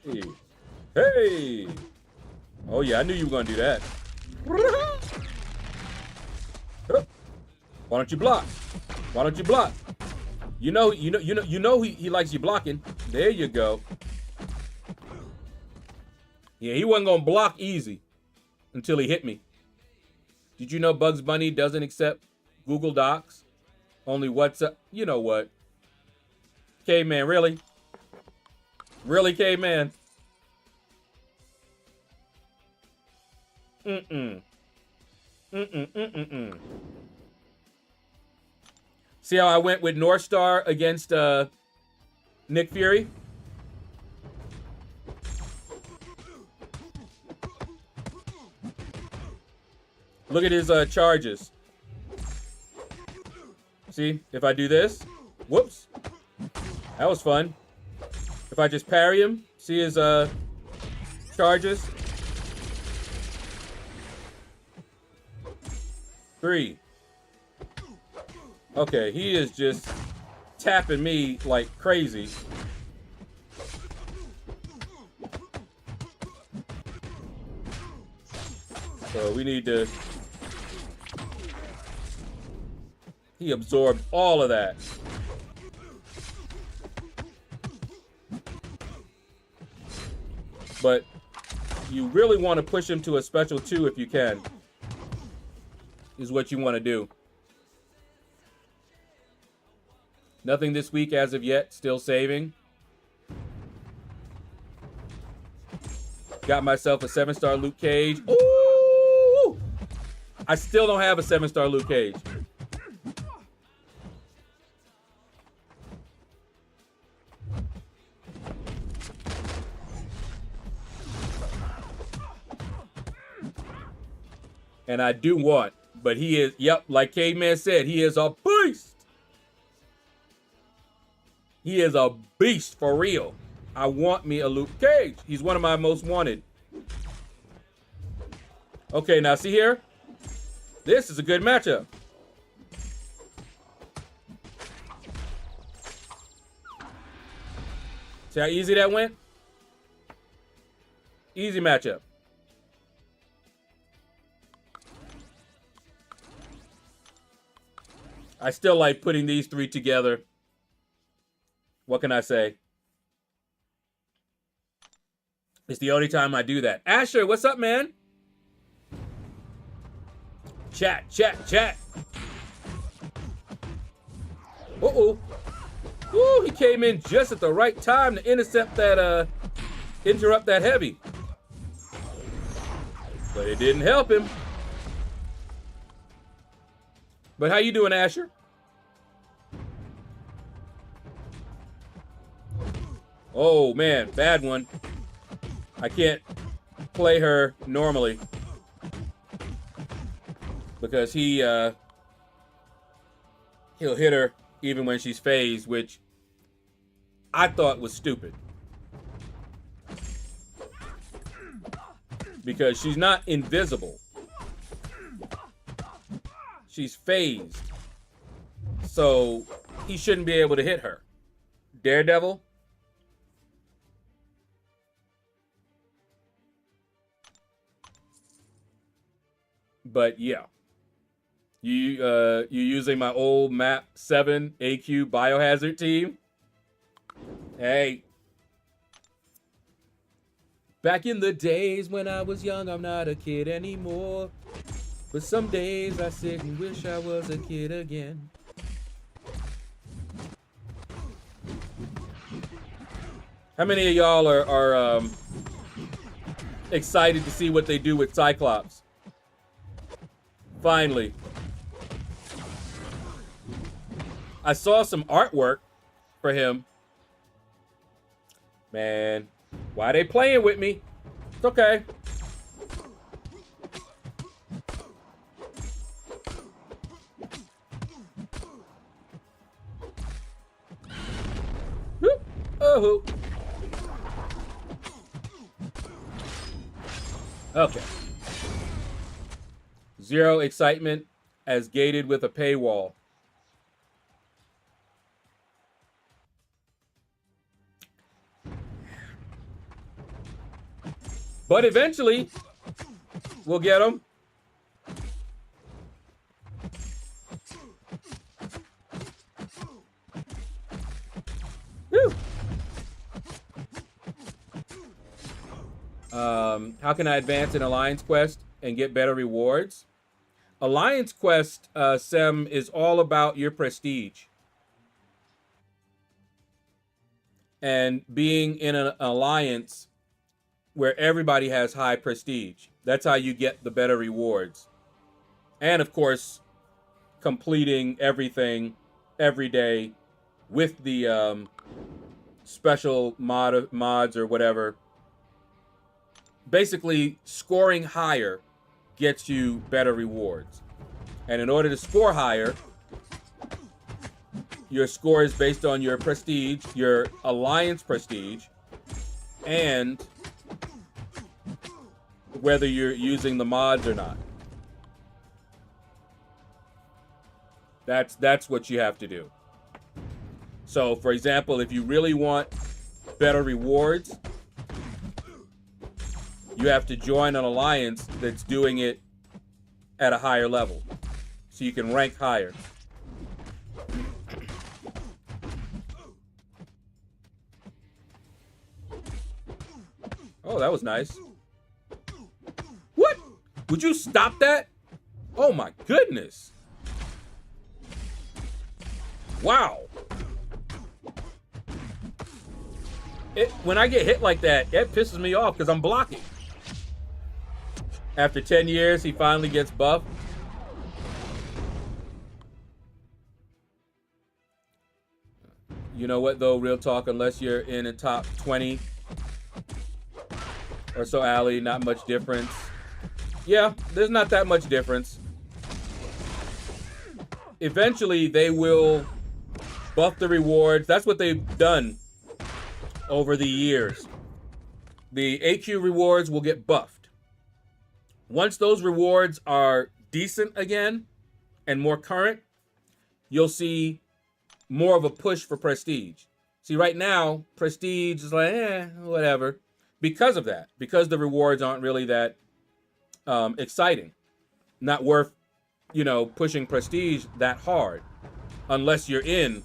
Hey. Hey. Oh yeah, I knew you were gonna do that. Why don't you block? Why don't you block? You know he likes you blocking. There you go. Yeah, he wasn't gonna block easy until he hit me. Did you know Bugs Bunny doesn't accept Google Docs? Only WhatsApp. You know what? Caveman, really? Really, Caveman? See how I went with North Star against Nick Fury? Look at his charges. See, if I do this, whoops, that was fun. If I just parry him, see his charges. 3. Okay, he is just tapping me like crazy. So we need to... He absorbed all of that. But you really want to push him to a special 2 if you can. Is what you want to do. Nothing this week as of yet. Still saving. Got myself a 7-star Luke Cage. Ooh! I still don't have a 7-star Luke Cage. And I do want, but he is, yep, like Caveman said, he is a beast. He is a beast for real. I want me a Luke Cage. He's one of my most wanted. Okay, now see here? This is a good matchup. See how easy that went? Easy matchup. I still like putting these 3 together. What can I say? It's the only time I do that. Asher, what's up, man? Chat, chat, chat. Uh-oh. Woo, he came in just at the right time to interrupt that heavy. But it didn't help him. But how you doing, Asher? Oh, man, bad one. I can't play her normally because he'll hit her even when she's phased, which I thought was stupid. Because she's not invisible. She's phased. So he shouldn't be able to hit her. Daredevil. But yeah. You using my old map 7 AQ biohazard team? Hey. Back in the days when I was young, I'm not a kid anymore. But some days I sit and wish I was a kid again. How many of y'all are excited to see what they do with Cyclops. Finally. I saw some artwork for him. Man, why they playing with me? It's okay. Whoop. Oh. Okay. Zero excitement as gated with a paywall. But eventually, we'll get them. Woo. How can I advance an Alliance quest and get better rewards? Alliance quest, Sem, is all about your prestige. And being in an alliance where everybody has high prestige. That's how you get the better rewards. And of course, completing everything every day with the special mods or whatever. Basically, scoring higher gets you better rewards. And in order to score higher, your score is based on your prestige, your alliance prestige, and whether you're using the mods or not. That's what you have to do. So, for example, if you really want better rewards, you have to join an alliance that's doing it at a higher level, so you can rank higher. Oh, that was nice. What? Would you stop that? Oh my goodness. Wow. When I get hit like that, it pisses me off because I'm blocking. After 10 years, he finally gets buffed. You know what, though, real talk, unless you're in a top 20 or so, Allie, not much difference. Yeah, there's not that much difference. Eventually, they will buff the rewards. That's what they've done over the years. The AQ rewards will get buffed. Once those rewards are decent again and more current, you'll see more of a push for prestige. See, right now, prestige is like, whatever. Because of that. Because the rewards aren't really that exciting. Not worth, pushing prestige that hard. Unless you're in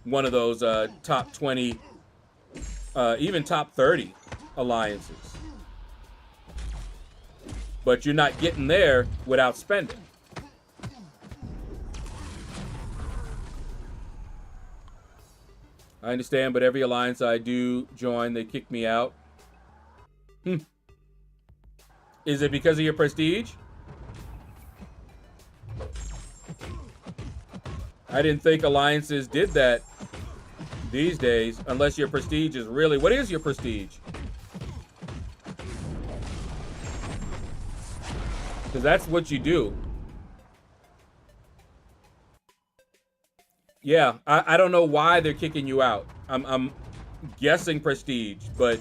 one of those top 20, even top 30 alliances. But you're not getting there without spending. I understand, but every alliance I do join, they kick me out. Is it because of your prestige? I didn't think alliances did that these days, unless your prestige is really... What is your prestige? Because that's what you do. Yeah, I don't know why they're kicking you out. I'm guessing prestige, but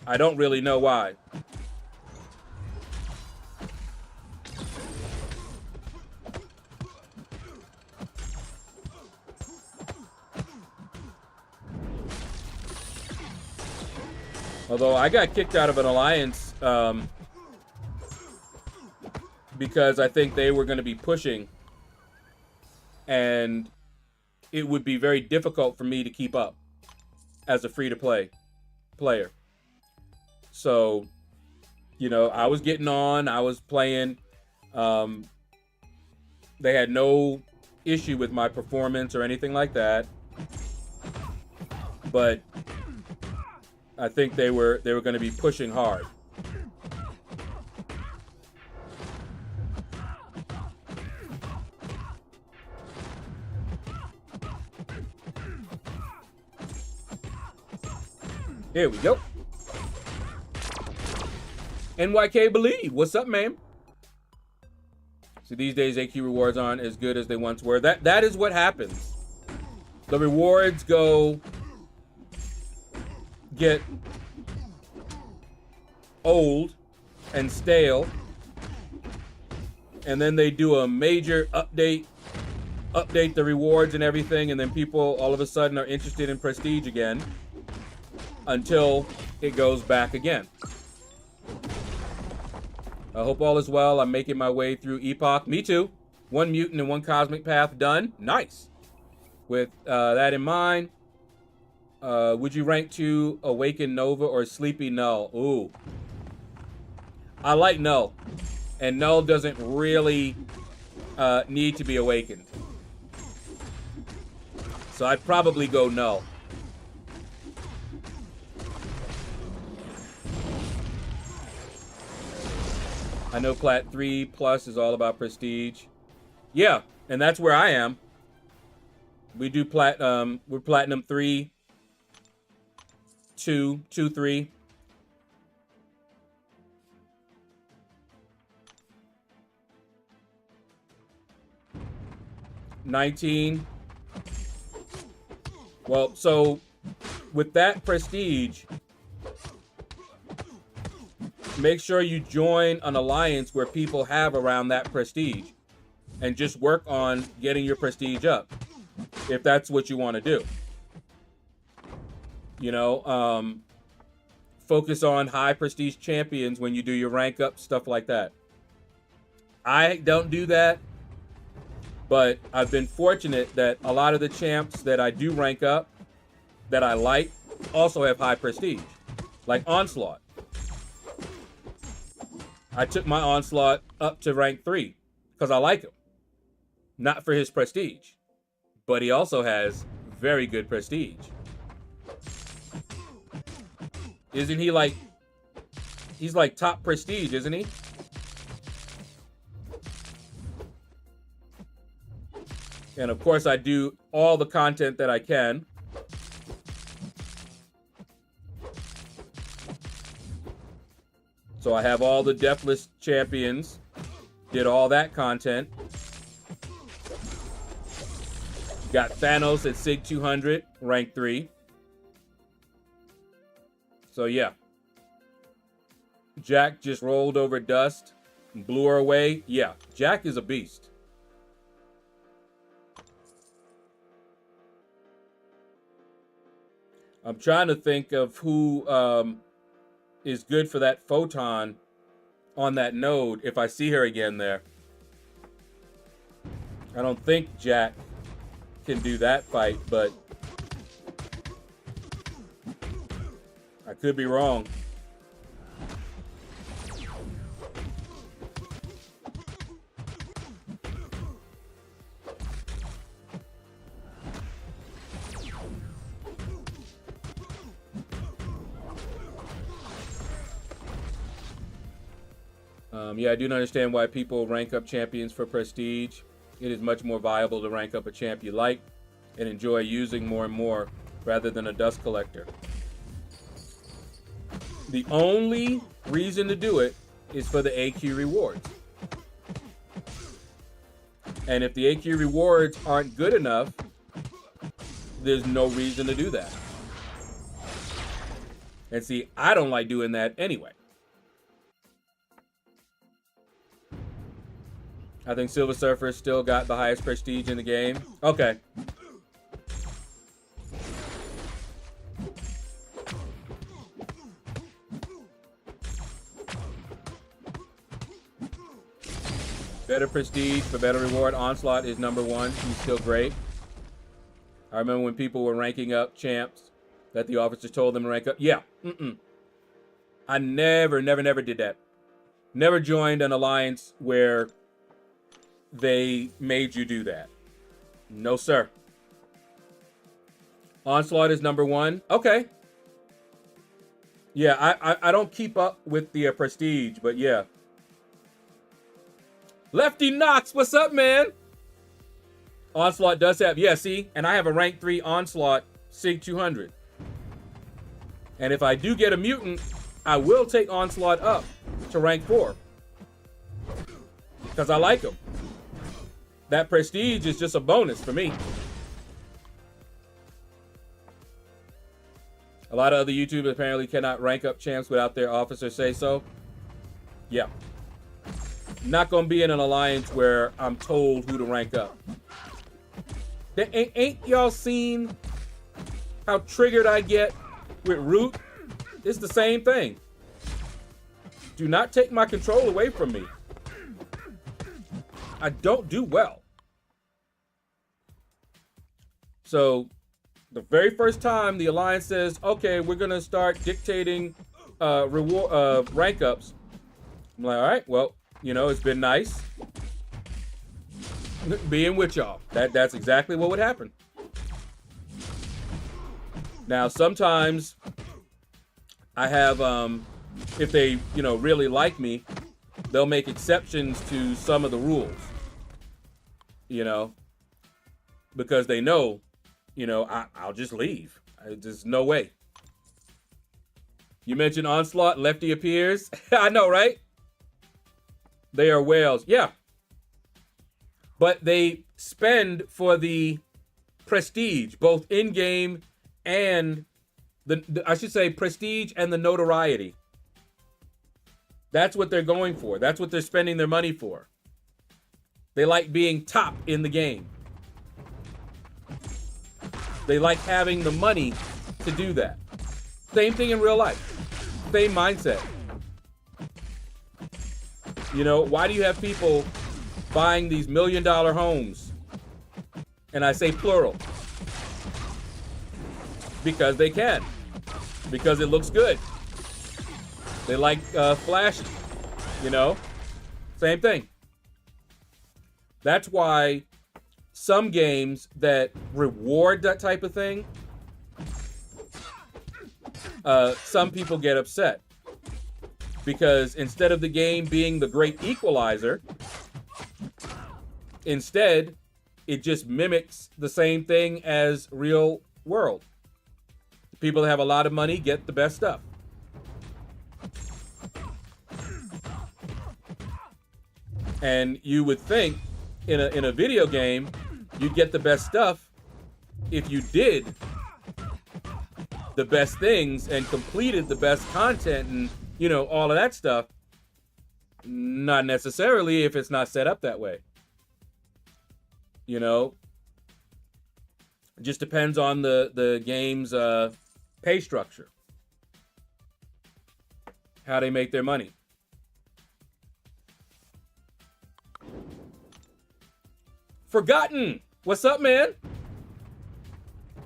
I don't really know why. Although I got kicked out of an alliance because I think they were going to be pushing, and it would be very difficult for me to keep up as a free-to-play player. So, I was getting on, I was playing. They had no issue with my performance or anything like that. But I think they were going to be pushing hard. Here we go. NYK Believe, what's up, man? So these days, AQ rewards aren't as good as they once were. That is what happens. The rewards get old and stale, and then they do a major update the rewards and everything, and then people all of a sudden are interested in prestige again until it goes back again. I hope all is well. I'm making my way through Epoch. Me too. 1 mutant and 1 cosmic path done. Nice. With that in mind, would you rank to Awakened Nova or Sleepy Null? Ooh. I like Null. And Null doesn't really need to be awakened. So I'd probably go Null. I know Plat 3 Plus is all about prestige. Yeah, and that's where I am. We do we're Platinum 3, 2, 2, 3. $19. Well, so with that prestige, make sure you join an alliance where people have around that prestige and just work on getting your prestige up if that's what you want to do. You know, focus on high prestige champions when you do your rank up, stuff like that. I don't do that, but I've been fortunate that a lot of the champs that I do rank up that I like also have high prestige, like Onslaught. I took my Onslaught up to rank 3 because I like him. Not for his prestige, but he also has very good prestige. Isn't he like, he's like top prestige, isn't he? And of course I do all the content that I can. So I have all the Deathless champions, did all that content. Got Thanos at Sig 200, rank 3. So yeah. Jack just rolled over Dust and blew her away. Yeah, Jack is a beast. I'm trying to think of who is good for that photon on that node if I see her again there. I don't think Jack can do that fight, but I could be wrong. Yeah, I do not understand why people rank up champions for prestige. It is much more viable to rank up a champ you like and enjoy using more and more rather than a dust collector. The only reason to do it is for the AQ rewards. And if the AQ rewards aren't good enough, there's no reason to do that. And see, I don't like doing that anyway. I think Silver Surfer still got the highest prestige in the game. Okay. Better prestige for better reward. Onslaught is #1. He's still great. I remember when people were ranking up champs that the officers told them to rank up. Yeah. I never did that. Never joined an alliance where they made you do that. No, sir. Onslaught is #1. Okay. Yeah, I don't keep up with the prestige, but yeah. Lefty Knox, what's up, man? Onslaught does have, yeah, see? And I have a rank 3 Onslaught Sig 200. And if I do get a mutant, I will take Onslaught up to rank 4. Because I like him. That prestige is just a bonus for me. A lot of other YouTubers apparently cannot rank up champs without their officer say so. Yeah. Not going to be in an alliance where I'm told who to rank up. Ain't y'all seen how triggered I get with Root? It's the same thing. Do not take my control away from me. I don't do well. So, the very first time the alliance says, okay, we're going to start dictating rank ups. I'm like, all right, well, you know, it's been nice being with y'all. That's exactly what would happen. Now, sometimes I have, if they, you know, really like me, they'll make exceptions to some of the rules, you know, because they know, you know, I'll just leave. There's no way. You mentioned Onslaught, Lefty appears. I know, right? They are whales. Yeah. But they spend for the prestige, both in-game and I should say prestige and the notoriety. That's what they're going for. That's what they're spending their money for. They like being top in the game. They like having the money to do that. Same thing in real life. Same mindset. You know, why do you have people buying these $1 million homes? And I say plural. Because they can. Because it looks good. They like flashy. You know? Same thing. That's why some games that reward that type of thing, some people get upset. Because instead of the game being the great equalizer, instead, it just mimics the same thing as real world. People that have a lot of money get the best stuff. And you would think in a video game, you'd get the best stuff if you did the best things and completed the best content and, you know, all of that stuff. Not necessarily if it's not set up that way. You know, it just depends on the game's pay structure. How they make their money. Forgotten. What's up, man?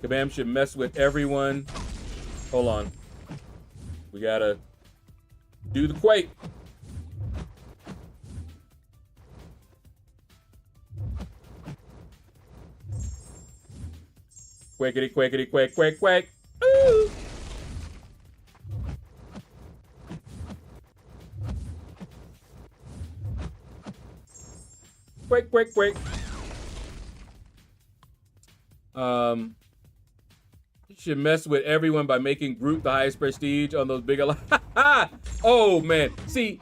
Kabam should mess with everyone. Hold on. We gotta do the quake. Quakety, quakety, quake, quake, quake. Ooh. Quake, quake, quake. You should mess with everyone by making Groot the highest prestige on those big Oh, man. See,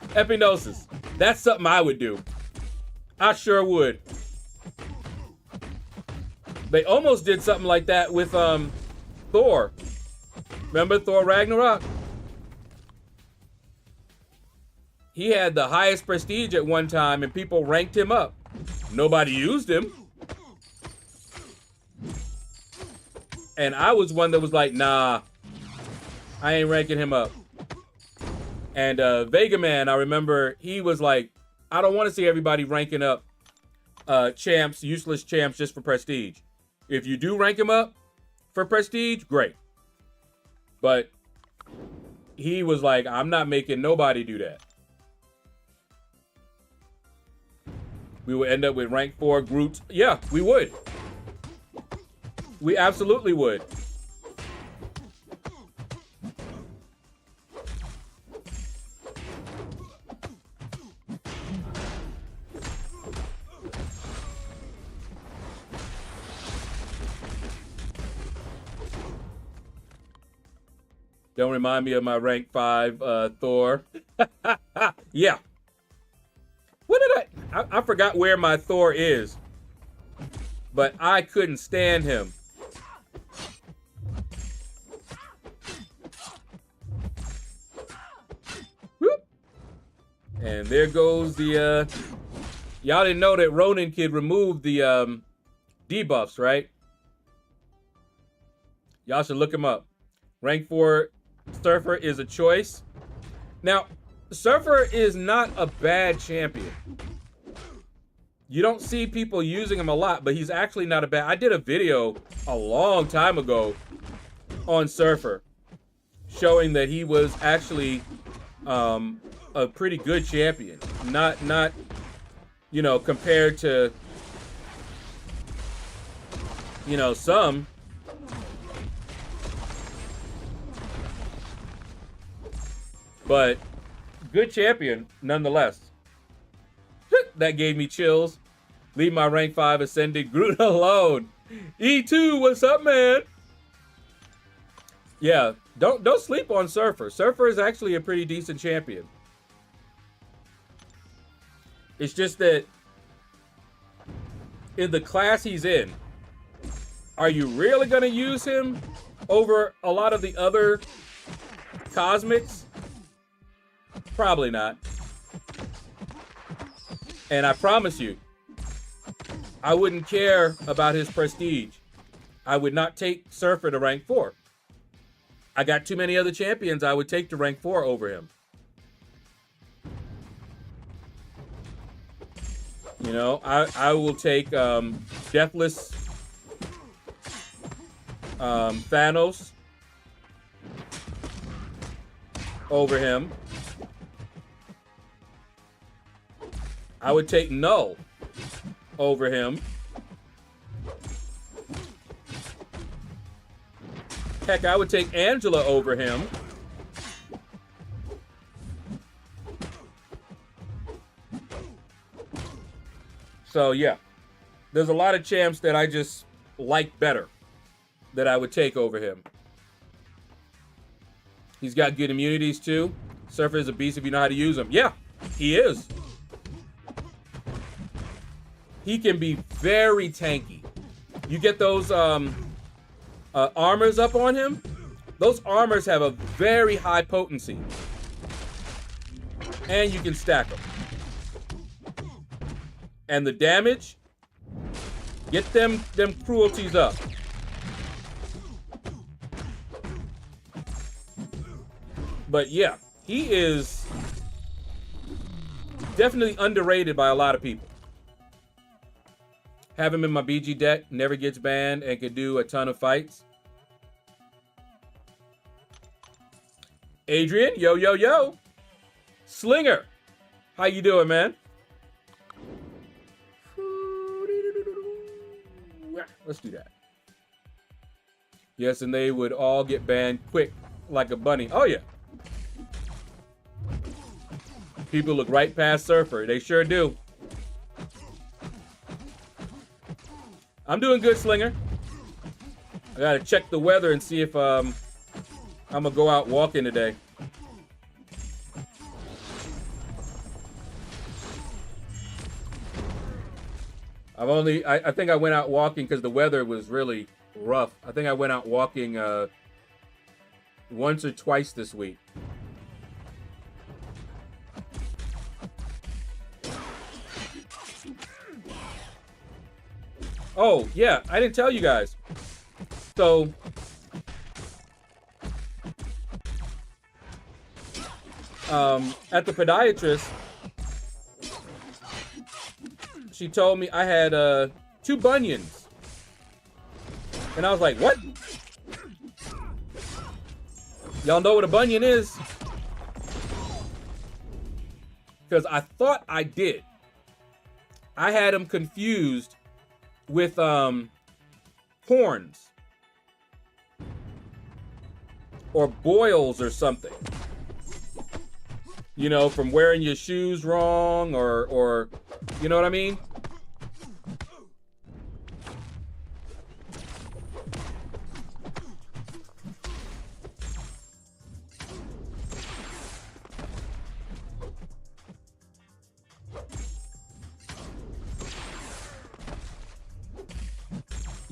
Epinosis. That's something I would do. I sure would. They almost did something like that with Thor. Remember Thor Ragnarok? He had the highest prestige at one time and people ranked him up. Nobody used him. And I was one that was like, nah, I ain't ranking him up. And Vega Man, I remember he was like, I don't want to see everybody ranking up champs, useless champs just for prestige. If you do rank him up for prestige, great. But he was like, I'm not making nobody do that. We would end up with rank 4 Groot. Yeah, we would. We absolutely would. Don't remind me of my rank 5 Thor. Yeah. What did I forgot where my Thor is. But I couldn't stand him. Whoop. And there goes the y'all didn't know that Ronin Kid removed the debuffs, right? Y'all should look him up. Rank 4 Surfer is a choice. Now, Surfer is not a bad champion. You don't see people using him a lot, but he's actually not a bad. I did a video a long time ago on Surfer showing that he was actually a pretty good champion. Not you know, compared to, you know, some. But good champion nonetheless. That gave me chills. Leave my rank 5 ascended Groot alone. E2, what's up, man? Yeah, don't sleep on Surfer. Surfer is actually a pretty decent champion. It's just that in the class he's in, are you really gonna use him over a lot of the other cosmics? Probably not. And I promise you, I wouldn't care about his prestige. I would not take Surfer to rank 4. I got too many other champions I would take to rank 4 over him. You know, I will take Deathless Thanos over him. I would take Null over him. Heck, I would take Angela over him. So yeah, there's a lot of champs that I just like better that I would take over him. He's got good immunities too. Surfer is a beast if you know how to use him. Yeah, he is. He can be very tanky. You get those armors up on him. Those armors have a very high potency. And you can stack them. And the damage, get them cruelties up. But yeah, he is definitely underrated by a lot of people. Have him in my BG deck, never gets banned, and can do a ton of fights. Adrian, yo, yo, yo. Slinger, how you doing, man? Let's do that. Yes, and they would all get banned quick, like a bunny. Oh, yeah. People look right past Surfer. They sure do. I'm doing good, Slinger. I gotta check the weather and see if I'm gonna go out walking today. I think I went out walking because the weather was really rough. I think I went out walking once or twice this week. Oh, yeah, I didn't tell you guys. So, at the podiatrist, she told me I had 2 bunions. And I was like, what? Y'all know what a bunion is? Because I thought I did. I had them confused with horns or boils or something, you know, from wearing your shoes wrong or you know what I mean.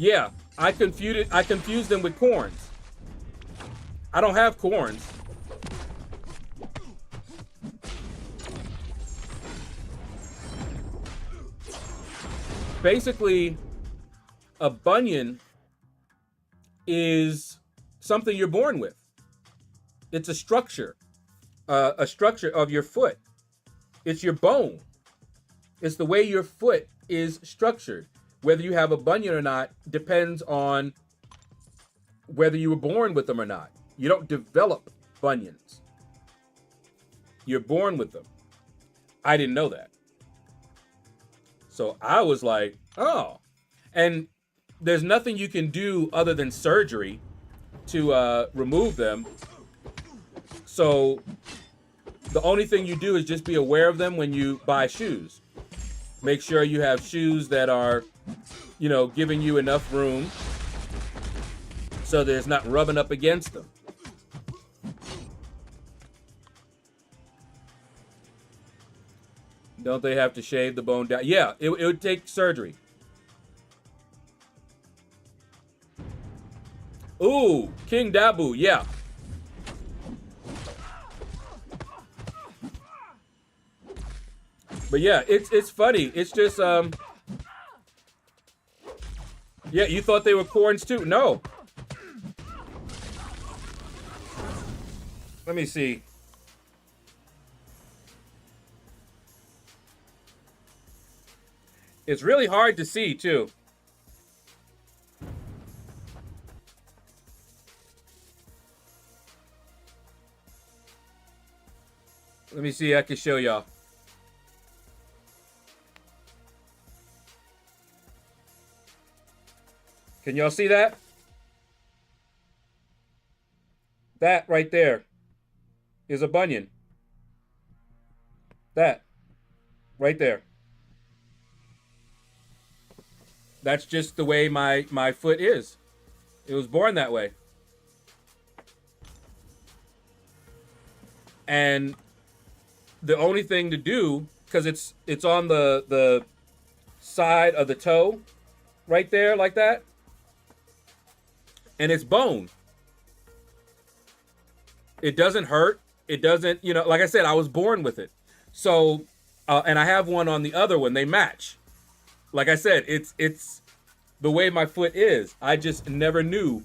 Yeah, I confused them with corns. I don't have corns. Basically, a bunion is something you're born with. It's a structure of your foot. It's your bone. It's the way your foot is structured. Whether you have a bunion or not depends on whether you were born with them or not. You don't develop bunions. You're born with them. I didn't know that. So I was like, oh. And there's nothing you can do other than surgery to remove them. So the only thing you do is just be aware of them when you buy shoes. Make sure you have shoes that are, you know, giving you enough room so that it's not rubbing up against them. Don't they have to shave the bone down? Yeah, it would take surgery. Ooh, King Dabu, yeah. But yeah, it's funny. It's just yeah, you thought they were corns too? No. Let me see. It's really hard to see too. Let me see, I can show y'all. Can y'all see that? That right there is a bunion. That right there. That's just the way my foot is. It was born that way. And the only thing to do, because it's on the side of the toe right there like that. And it's bone. It doesn't hurt. It doesn't, you know, like I said, I was born with it. So, and I have one on the other one. They match. Like I said, it's the way my foot is. I just never knew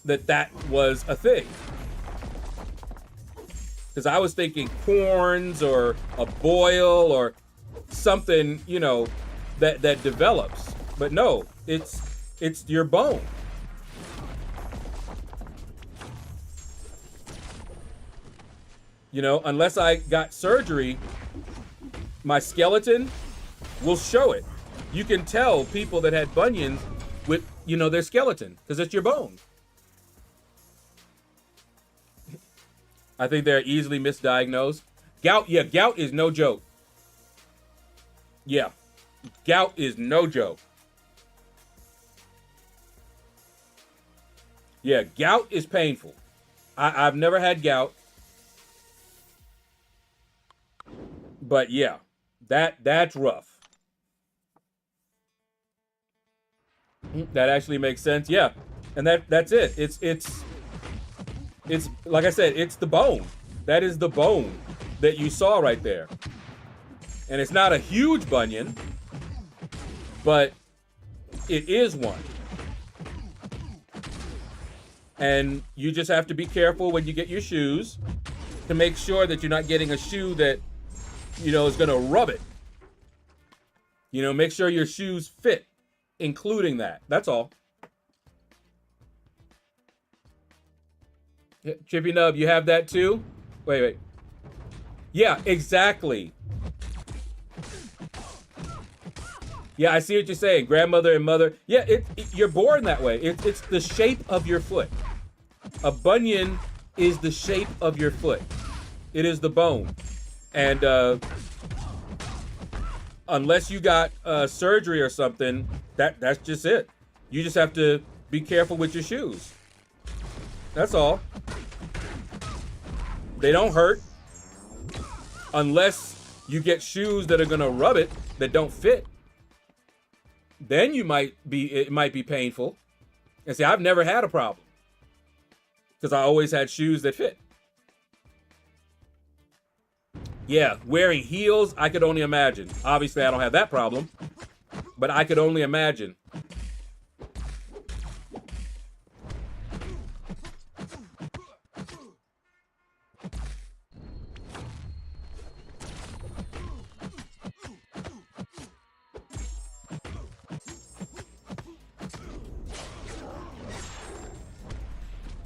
that was a thing. Because I was thinking corns or a boil or something, you know, that develops. But no, it's your bone. You know, unless I got surgery, my skeleton will show it. You can tell people that had bunions with, you know, their skeleton, because it's your bone. I think they're easily misdiagnosed. Gout, yeah, gout is no joke. Yeah, gout is no joke. Yeah, gout is painful. I've never had gout. But yeah, that's rough. That actually makes sense. Yeah. And that's it. It's like I said, it's the bone. That is the bone that you saw right there. And it's not a huge bunion, but it is one. And you just have to be careful when you get your shoes to make sure that you're not getting a shoe that, you know, is going to rub it. You know, make sure your shoes fit, including that. That's all. Chippy Nub, you have that too? Wait. Yeah, exactly. Yeah, I see what you're saying. Grandmother and mother. Yeah, you're born that way. It's the shape of your foot. A bunion is the shape of your foot. It is the bone. And unless you got surgery or something, that's just it. You just have to be careful with your shoes. That's all. They don't hurt unless you get shoes that are gonna rub it, that don't fit. then it might be painful. And see, I've never had a problem because I always had shoes that fit. Yeah, wearing heels, I could only imagine. Obviously, I don't have that problem, but I could only imagine.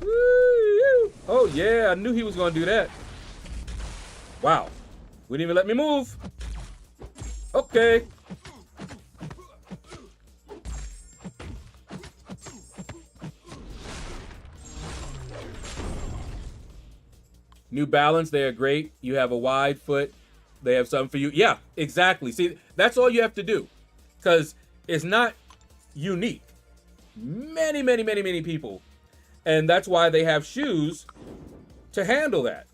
Woo! Oh, yeah, I knew he was going to do that. Wow. Wouldn't even let me move. Okay. New Balance, they are great. You have a wide foot. They have something for you. Yeah, exactly. See, that's all you have to do. Because it's not unique. Many, many, many, many people. And that's why they have shoes to handle that.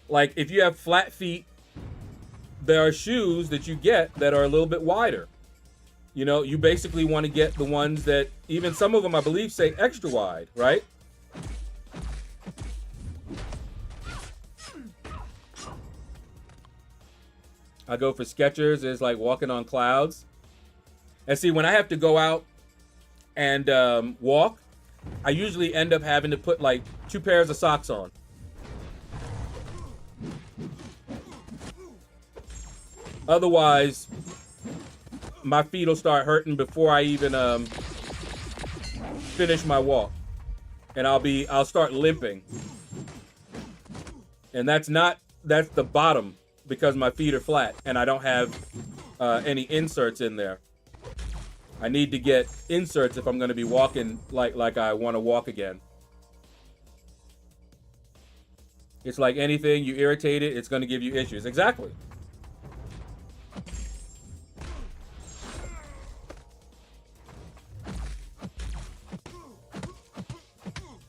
Like, if you have flat feet, there are shoes that you get that are a little bit wider. You know, you basically want to get the ones that, even some of them, I believe, say extra wide, right? I go for Skechers. It's like walking on clouds. And see, when I have to go out and walk, I usually end up having to put like 2 pairs of socks on. Otherwise, my feet will start hurting before I even finish my walk, and I'll start limping. And that's the bottom, because my feet are flat and I don't have any inserts in there. I need to get inserts if I'm going to be walking like I want to walk again. It's like anything, you irritate it, it's going to give you issues. Exactly.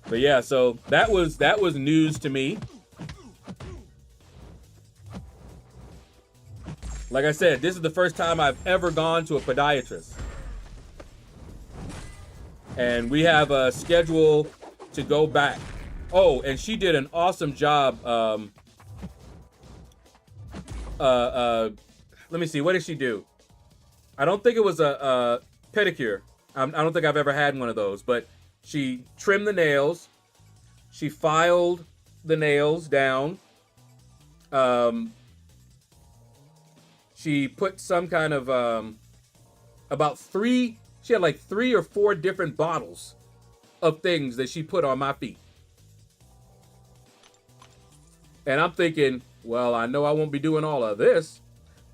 But yeah, so that was news to me. Like I said, this is the first time I've ever gone to a podiatrist. And we have a schedule to go back. Oh, and she did an awesome job. Let me see, what did she do? I don't think it was a pedicure. I don't think I've ever had one of those, but she trimmed the nails. She filed the nails down. She put some kind of she had like 3 or 4 different bottles of things that she put on my feet. And I'm thinking, well, I know I won't be doing all of this,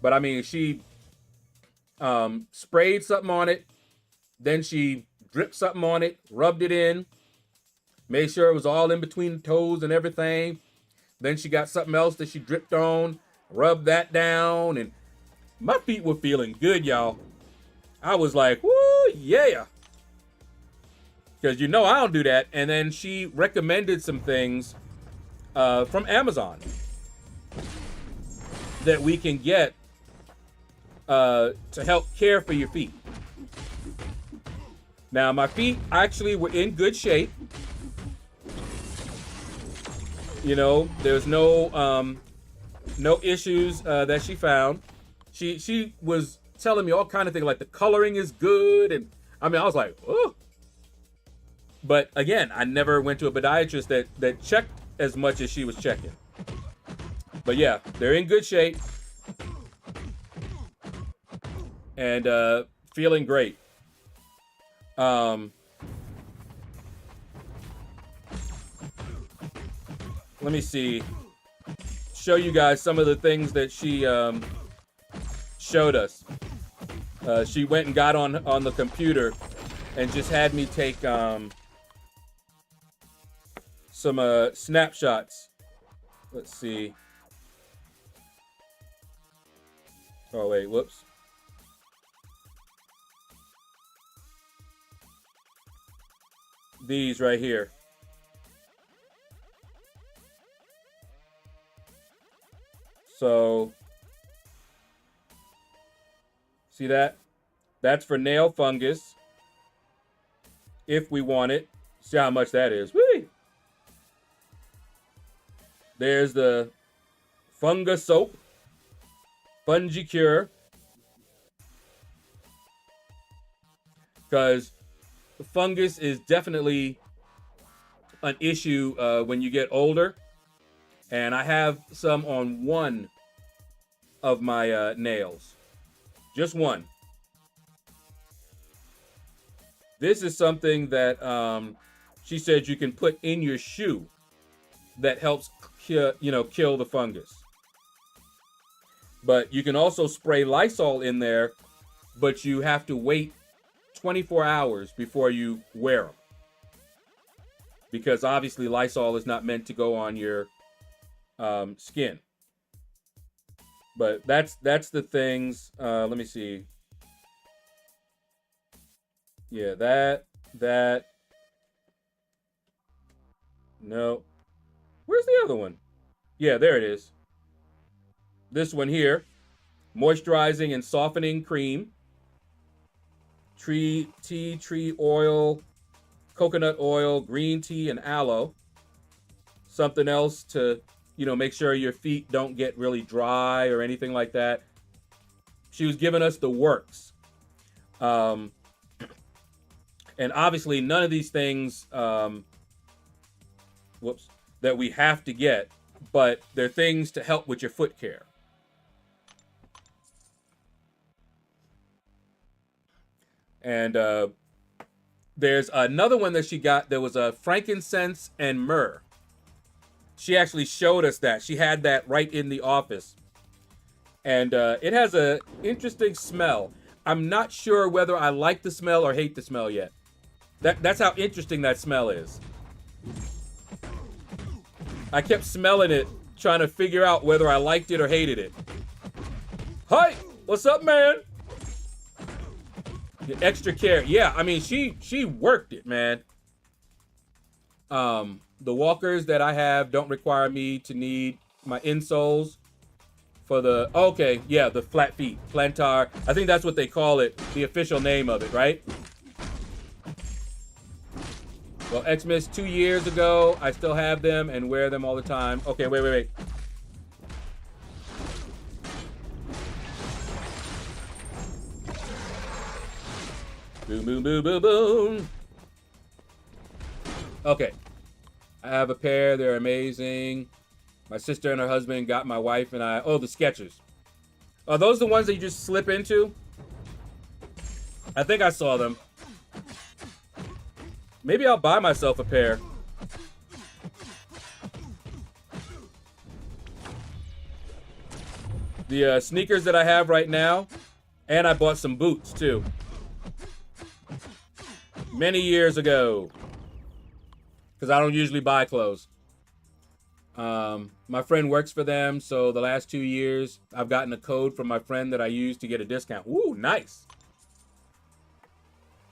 but I mean, she sprayed something on it, then she dripped something on it, rubbed it in, made sure it was all in between the toes and everything. Then she got something else that she dripped on, rubbed that down, and my feet were feeling good, y'all. I was like, woo, yeah. Because you know I don't do that. And then she recommended some things from Amazon that we can get to help care for your feet. Now, my feet actually were in good shape. You know, there's no issues that she found. She was telling me all kind of things, like the coloring is good, and I mean, I was like, oh. But again, I never went to a podiatrist that checked as much as she was checking. But yeah, they're in good shape and feeling great. Let me see. Show you guys some of the things that she showed us. She went and got on the computer and just had me take some snapshots. Let's see. Oh wait, whoops. These right here. So See that? That's for nail fungus. If we want it. See how much that is. Whee! There's the fungus soap. Fungi cure. Because the fungus is definitely an issue when you get older. And I have some on one of my nails. Just one. This is something that she said you can put in your shoe that helps kill the fungus. But you can also spray Lysol in there, but you have to wait 24 hours before you wear them. Because obviously Lysol is not meant to go on your skin. But that's the things. Let me see. Yeah, that. No. Where's the other one? Yeah, there it is. This one here. Moisturizing and softening cream. Tree oil, coconut oil, green tea, and aloe. Something else to, make sure your feet don't get really dry or anything like that. She was giving us the works. And obviously none of these things, that we have to get, but they're things to help with your foot care. And there's another one that she got. There was a frankincense and myrrh. She actually showed us that. She had that right in the office. And it has an interesting smell. I'm not sure whether I like the smell or hate the smell yet. That's how interesting that smell is. I kept smelling it, trying to figure out whether I liked it or hated it. Hi, what's up, man? The extra care. Yeah, I mean, she worked it, man. The walkers that I have don't require me to need my insoles for the, okay, yeah, the flat feet, plantar. I think that's what they call it, the official name of it, right? Well, Xmas 2 years ago, I still have them and wear them all the time. Okay, wait. Boom, boom, boom, boom, boom. Okay. I have a pair. They're amazing. My sister and her husband got my wife and I. Oh, the Skechers. Are those the ones that you just slip into? I think I saw them. Maybe I'll buy myself a pair. The sneakers that I have right now. And I bought some boots, too. Many years ago. Because I don't usually buy clothes. My friend works for them, so the last 2 years, I've gotten a code from my friend that I use to get a discount. Ooh, nice.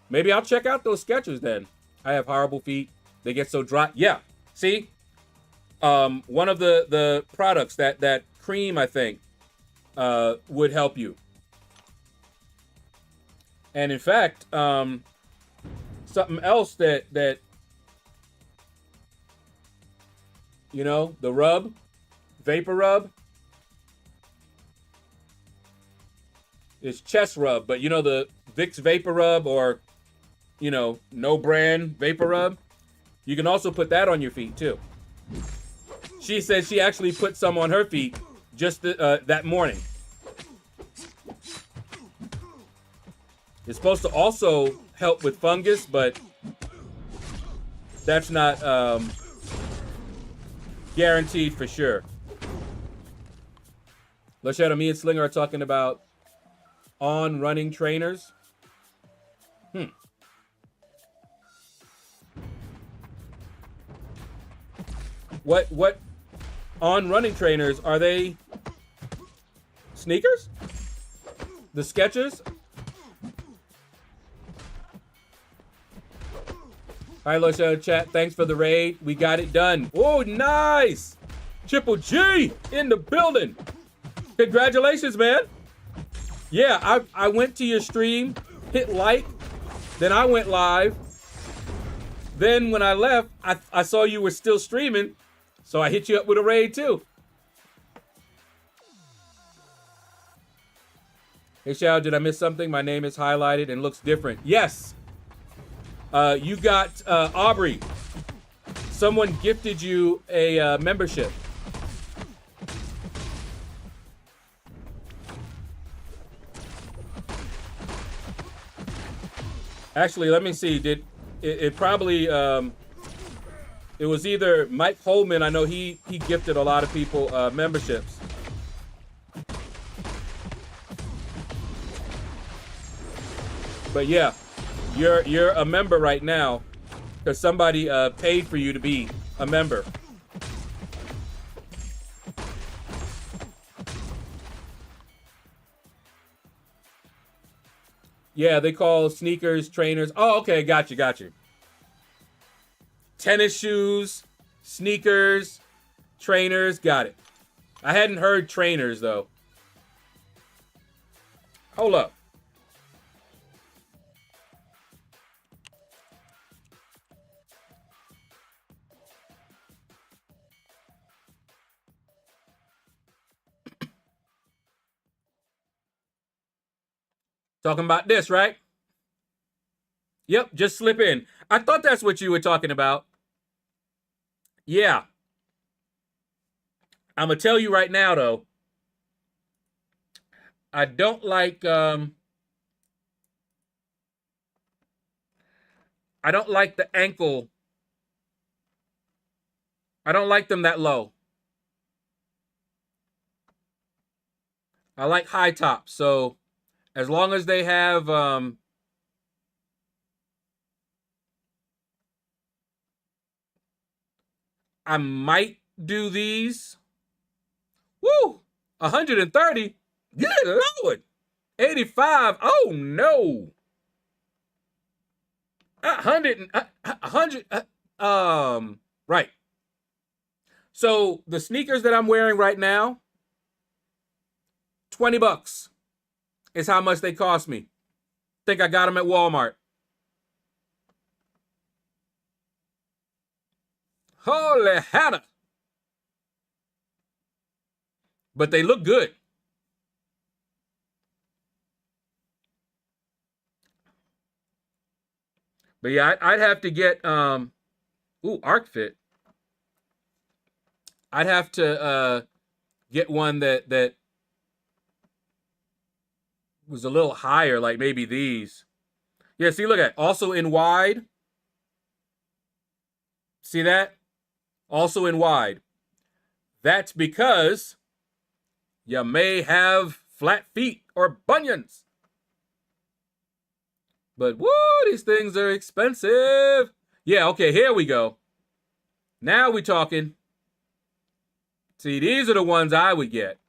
Maybe I'll check out those Skechers then. I have horrible feet. They get so dry. Yeah, see? One of the products, that cream, I think, would help you. And in fact, something else that the rub, vapor rub, is chest rub, but the Vicks vapor rub or, no brand vapor rub, you can also put that on your feet too. She said she actually put some on her feet just that morning. It's supposed to also help with fungus, but that's not guaranteed for sure. LordShaedow, me and Slinger are talking about on running trainers. What on running trainers are they? Sneakers? The Skechers? All right, LordShaedow chat. Thanks for the raid. We got it done. Oh, nice. Triple G in the building. Congratulations, man. Yeah, I went to your stream, hit like, then I went live. Then when I left, I saw you were still streaming, so I hit you up with a raid too. Hey, Shao, did I miss something? My name is highlighted and looks different. Yes. You got Aubrey. Someone gifted you a membership. Actually, let me see. Did it probably it was either Mike Holman. I know he gifted a lot of people memberships. But yeah, you're a member right now because somebody paid for you to be a member. Yeah, they call sneakers trainers. Oh, okay, got you. Tennis shoes, sneakers, trainers, got it. I hadn't heard trainers though. Hold up. Talking about this, right? Yep, just slip in. I thought that's what you were talking about. Yeah. I'm going to tell you right now, though. I don't like, I don't like the ankle. I don't like them that low. I like high tops, so as long as they have I might do these. Woo! 130. Good Lord. 85. Oh no. 100 right. So the sneakers that I'm wearing right now, $20 is how much they cost me. Think I got them at Walmart. Holy Hannah. But they look good. But yeah, I'd have to get Arc Fit. I'd have to get one that was a little higher, like maybe these. Yeah, see, look at also in wide. See that? Also in wide. That's because you may have flat feet or bunions. But woo, these things are expensive. Yeah, okay, here we go. Now we're talking. See, these are the ones I would get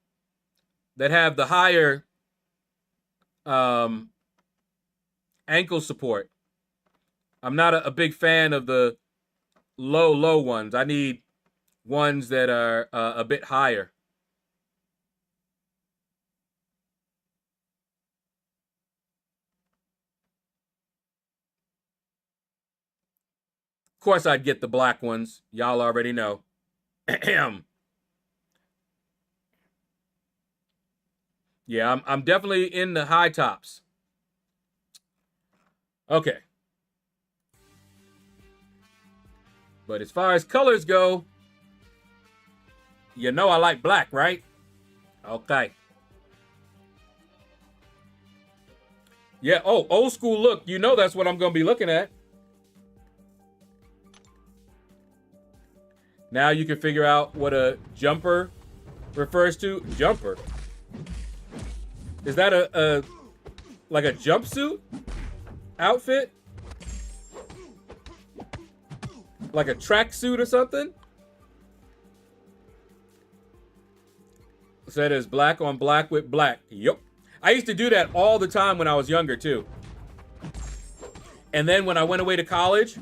that have the higher ankle support. I'm not a big fan of the low ones. I need ones that are a bit higher. Of course, I'd get the black ones. Y'all already know. Yeah, I'm definitely in the high tops. Okay. But as far as colors go, you know I like black, right? Okay. Yeah, oh, old school look. You know that's what I'm going to be looking at. Now you can figure out what a jumper refers to. Jumper. Is that a like a jumpsuit outfit? Like a tracksuit or something? Said it's black on black with black. Yep. I used to do that all the time when I was younger too. And then when I went away to college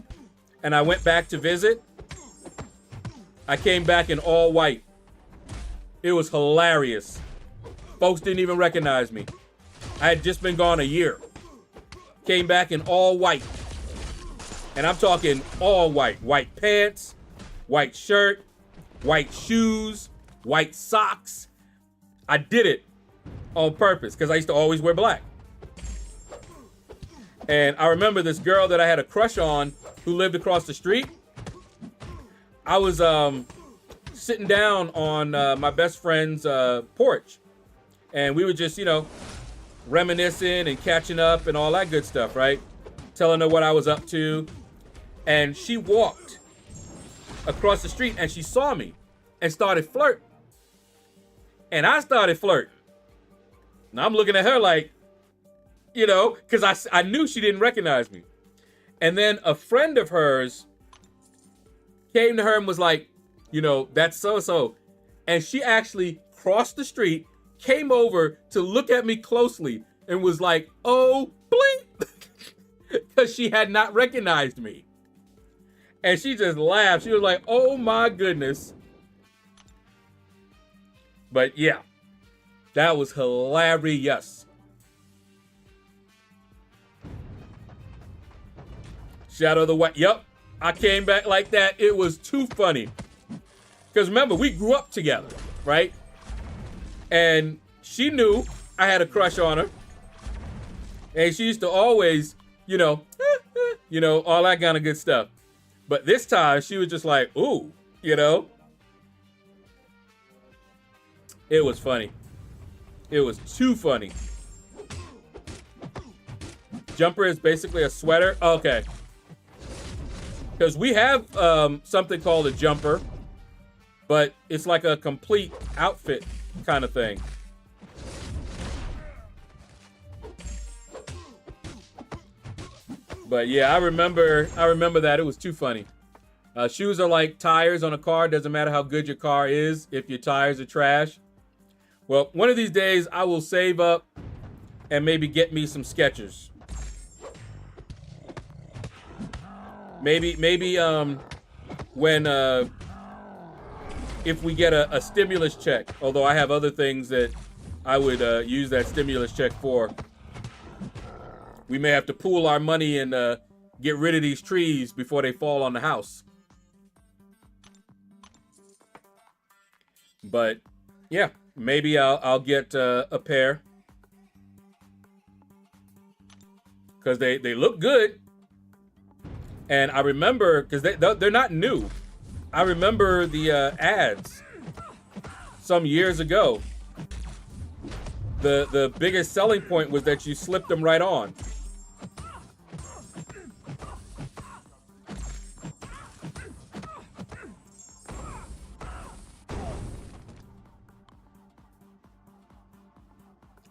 and I went back to visit, I came back in all white. It was hilarious. Folks didn't even recognize me. I had just been gone a year. Came back in all white. And I'm talking all white. White pants, white shirt, white shoes, white socks. I did it on purpose because I used to always wear black. And I remember this girl that I had a crush on who lived across the street. I was sitting down on my best friend's porch. And we were just, you know, reminiscing and catching up and all that good stuff, right? Telling her what I was up to. And she walked across the street and she saw me and started flirting. And I started flirting. Now I'm looking at her like, you know, because I knew she didn't recognize me. And then a friend of hers came to her and was like, you know, that's so-so. And she actually crossed the street, came over to look at me closely and was like, oh, bleep, because she had not recognized me. And she just laughed. She was like, oh my goodness. But yeah, that was hilarious. Shadow the White. Yep, I came back like that. It was too funny. Because remember, we grew up together, right? And she knew I had a crush on her. And she used to always, you know, all that kind of good stuff. But this time, she was just like, ooh, you know? It was funny. It was too funny. Jumper is basically a sweater. Okay. Because we have something called a jumper, but it's like a complete outfit kind of thing. But yeah, I remember that. It was too funny. Shoes are like tires on a car. Doesn't matter how good your car is if your tires are trash. Well, one of these days I will save up and maybe get me some Skechers. Maybe when if we get a stimulus check, although I have other things that I would use that stimulus check for. We may have to pool our money and get rid of these trees before they fall on the house. But yeah, maybe I'll get a pair because they look good. And I remember, because they're not new. I remember the ads some years ago. The biggest selling point was that you slipped them right on.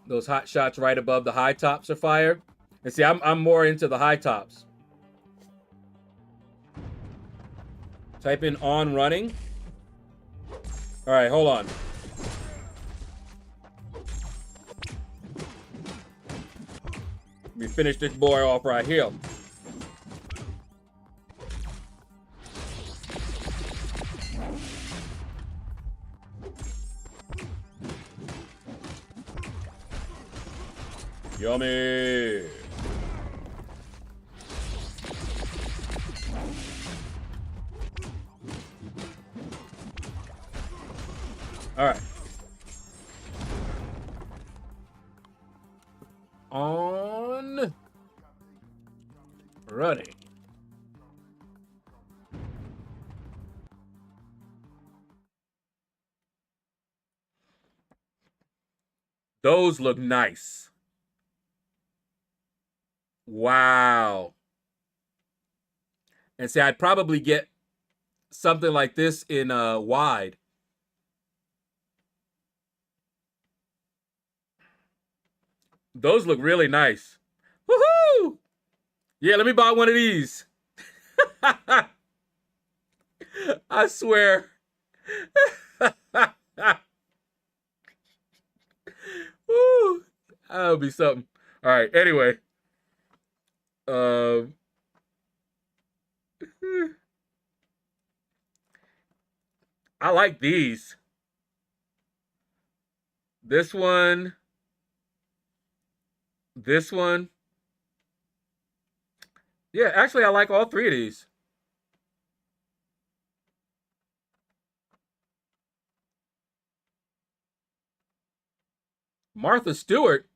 Those hot shots right above the high tops are fire. And see, I'm more into the high tops. Type in on running. All right, hold on. Let me finish this boy off right here. Yummy. All right. On running. Those look nice. Wow. And see, I'd probably get something like this in wide. Those look really nice. Woohoo! Yeah, let me buy one of these. I swear. Woo! That'll be something. All right, anyway. I like these. This one. This one. Yeah, actually, I like all three of these. Martha Stewart.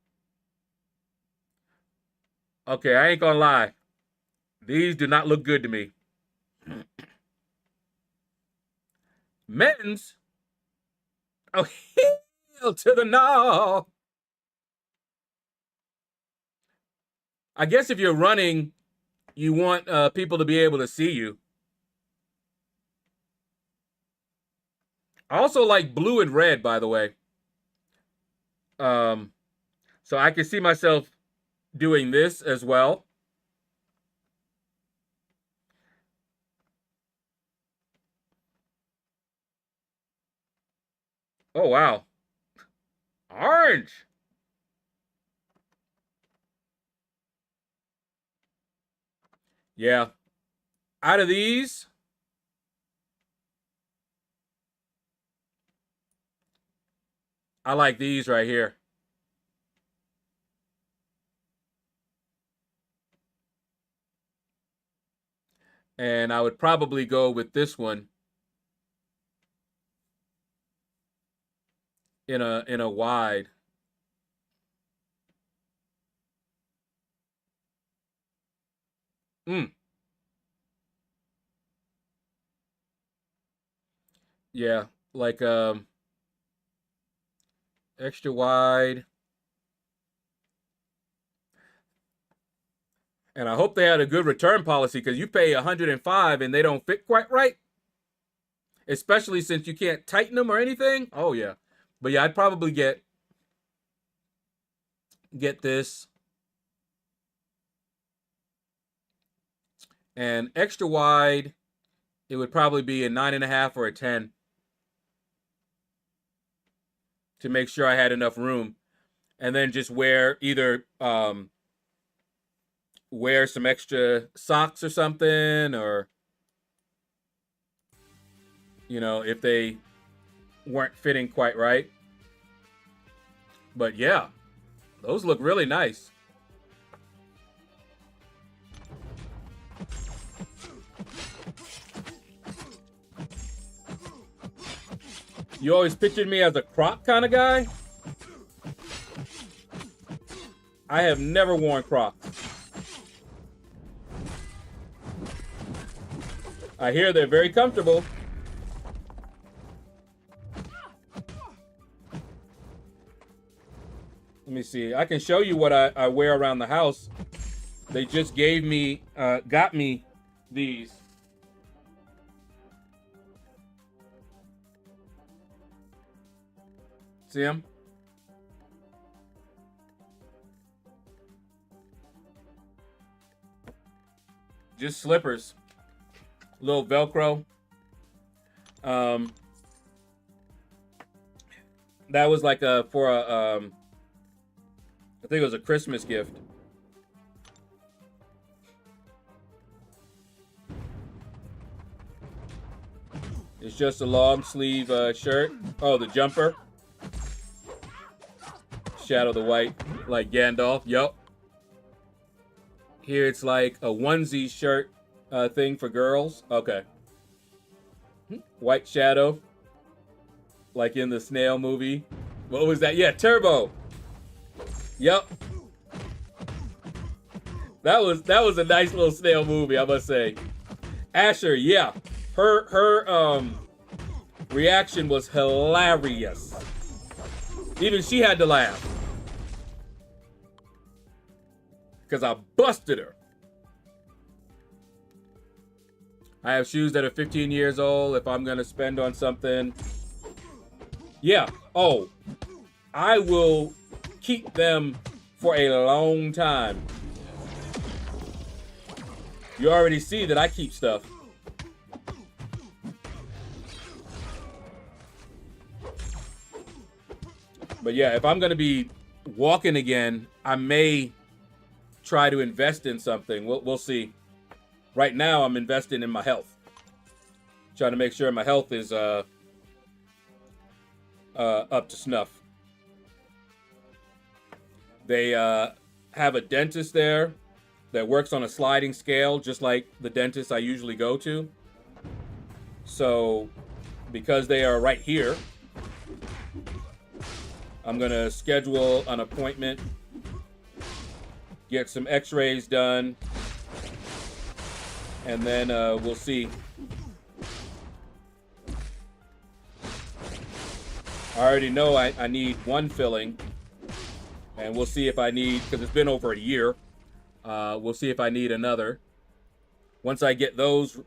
Okay, I ain't gonna lie. These do not look good to me. Men's. Oh, hell to the no. I guess if you're running, you want people to be able to see you. I also like blue and red, by the way. So I can see myself doing this as well. Oh, wow. Orange. Yeah. Out of these, I like these right here. And I would probably go with this one in a wide. Yeah, like extra wide. And I hope they had a good return policy, because you pay 105 and they don't fit quite right. Especially since you can't tighten them or anything. Oh yeah. But yeah, I'd probably get this. And extra wide, it would probably be a 9.5 or a 10 to make sure I had enough room. And then just wear either wear some extra socks or something, or you know, if they weren't fitting quite right. But yeah, those look really nice. You always pictured me as a Croc kind of guy. I have never worn Crocs. I hear they're very comfortable. Let me see. I can show you what I wear around the house. They just gave me, got me these. See them? Just slippers. Little Velcro. That was like for a, I think it was a Christmas gift. It's just a long sleeve shirt. Oh, the jumper. Shadow the White, like Gandalf. Yup. Here it's like a onesie shirt thing for girls. Okay. White Shadow, like in the Snail movie. What was that? Yeah, Turbo. Yup. That was a nice little Snail movie, I must say. Asher, yeah. Her reaction was hilarious. Even she had to laugh. Because I busted her. I have shoes that are 15 years old if I'm going to spend on something. Yeah. Oh, I will keep them for a long time. You already see that I keep stuff. But yeah, if I'm going to be walking again, I may try to invest in something. We'll see. Right now, I'm investing in my health. Trying to make sure my health is up to snuff. They have a dentist there that works on a sliding scale, just like the dentist I usually go to. So because they are right here, I'm gonna schedule an appointment, get some x-rays done, and then we'll see. I already know I need one filling, and we'll see if I need, because it's been over a year, we'll see if I need another. Once I get those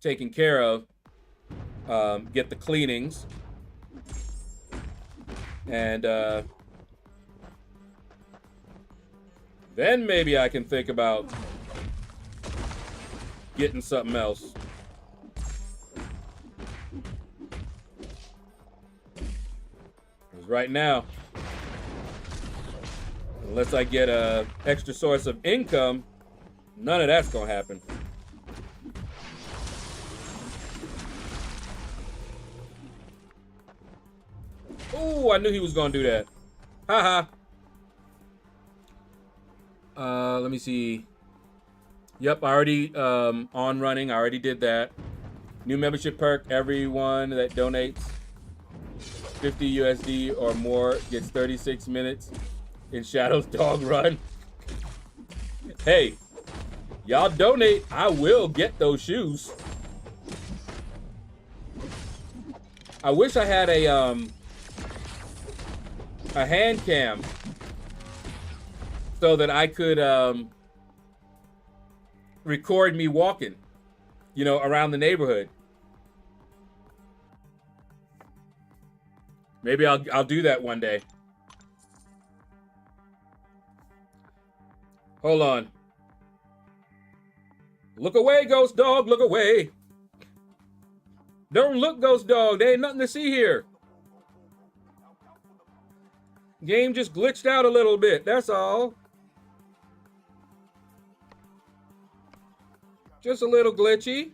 taken care of, get the cleanings, and then maybe I can think about getting something else. Because right now, unless I get a extra source of income, none of that's gonna happen. Oh, I knew he was gonna do that. Haha. Let me see. Yep, I already on running. I already did that. New membership perk. Everyone that donates 50 USD or more gets 36 minutes in Shadow's dog run. Hey, y'all donate. I will get those shoes. I wish I had a hand cam so that I could record me walking, you know, around the neighborhood. Maybe I'll do that one day. Hold on. Look away, ghost dog, look away. Don't look, ghost dog. There ain't nothing to see here. Game just glitched out a little bit, that's all. Just a little glitchy.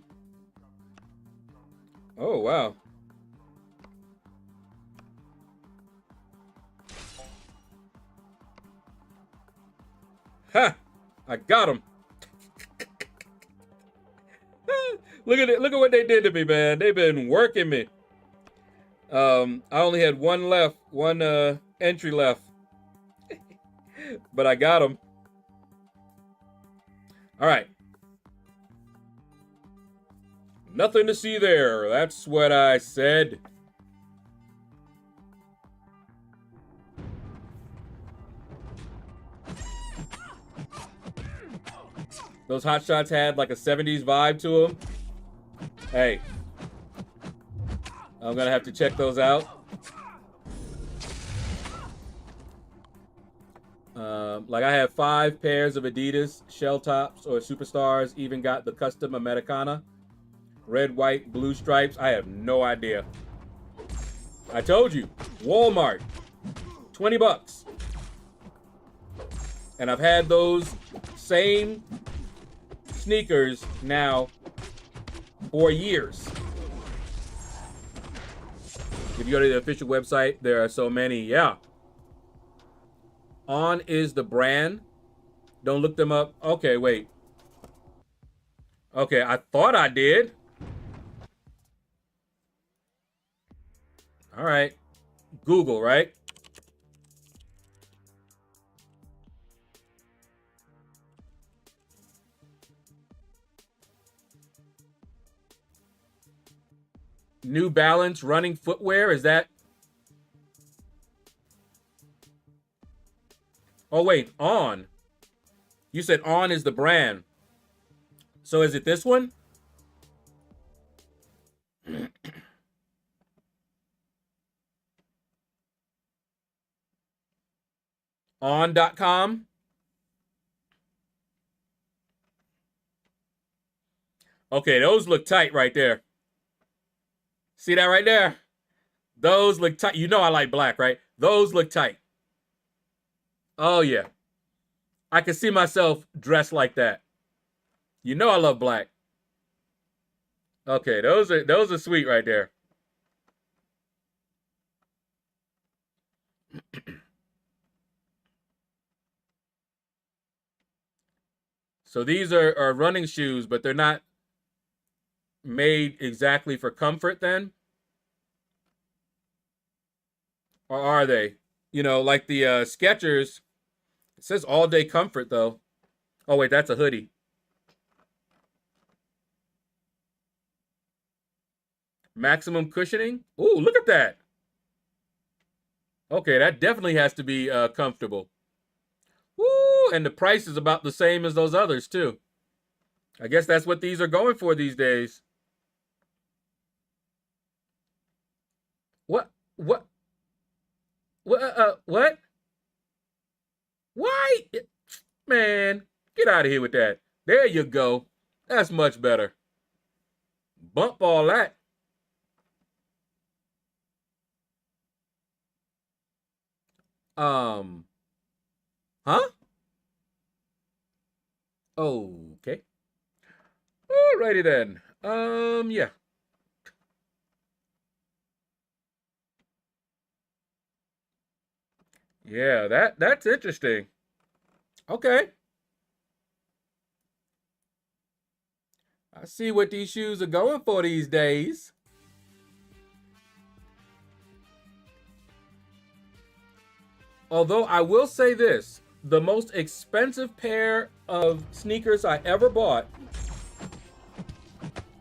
Oh, wow. Ha! I got him. Look at it. Look at what they did to me, man. They've been working me. I only had one left, one entry left. But I got him. All right. Nothing to see there. That's what I said. Those hot shots had like a 70s vibe to them. Hey, I'm gonna have to check those out. Like I have 5 pairs of Adidas shell tops or superstars, even got the custom Americana. Red, white, blue stripes. I have no idea. I told you, Walmart, 20 bucks. And I've had those same sneakers now for years. If you go to the official website, there are so many. Yeah. On is the brand. Don't look them up. Okay, wait. Okay, I thought I did. All right. Google, right? New Balance running footwear, is that? Oh, wait, On. You said On is the brand. So is it this one? On.com. Okay, those look tight right there. See that right there? Those look tight. You know I like black, right? Those look tight. Oh, yeah. I can see myself dressed like that. You know I love black. Okay, those are sweet right there. So these are running shoes, but they're not made exactly for comfort then? Or are they? You know, like the Skechers, it says all day comfort though. Oh wait, that's a hoodie. Maximum cushioning? Ooh, look at that. Okay, that definitely has to be comfortable. Woo, and the price is about the same as those others too. I guess that's what these are going for these days. What? What? What? What? Why? Man, get out of here with that. There you go. That's much better. Bump all that. Huh? Okay. Alrighty then. Yeah. Yeah, that's interesting. Okay. I see what these shoes are going for these days. Although I will say this, the most expensive pair of sneakers I ever bought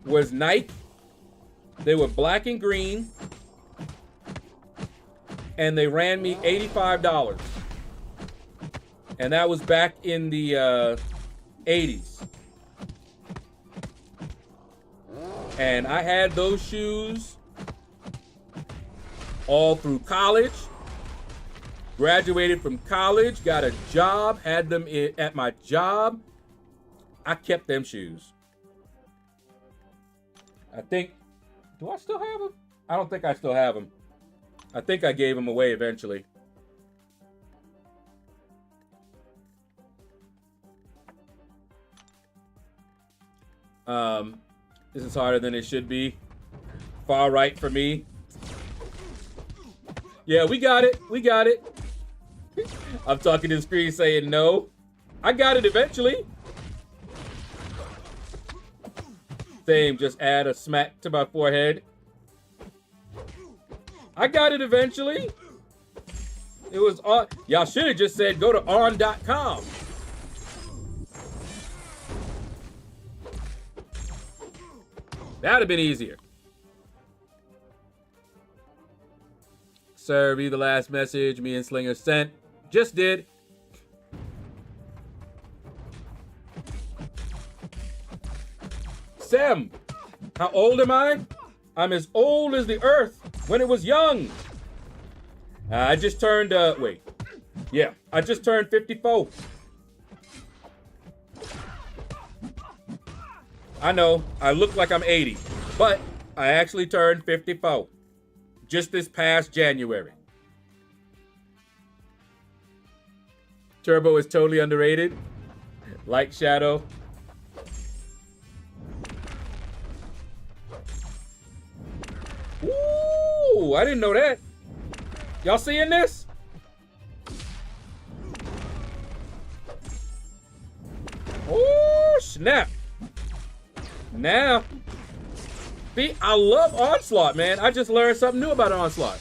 was Nike. They were black and green, and they ran me $85. And that was back in the 80s. And I had those shoes all through college. Graduated from college, got a job, had them at my job. I kept them shoes. I think, do I still have them? I don't think I still have them. I think I gave them away eventually. This is harder than it should be. Far right for me. Yeah, we got it. We got it. I'm talking to the screen saying no. I got it eventually. Same, just add a smack to my forehead. I got it eventually. It was on. Y'all should have just said go to on.com. That'd have been easier. Sir, read the last message me and Slinger sent. Just did. Sam, how old am I? I'm as old as the earth when it was young. I just turned, wait. Yeah, I just turned 54. I know, I look like I'm 80, but I actually turned 54. Just this past January. Turbo is totally underrated. Like Shadow. Ooh, I didn't know that. Y'all seeing this? Oh, snap. Now. See, I love Onslaught, man. I just learned something new about Onslaught.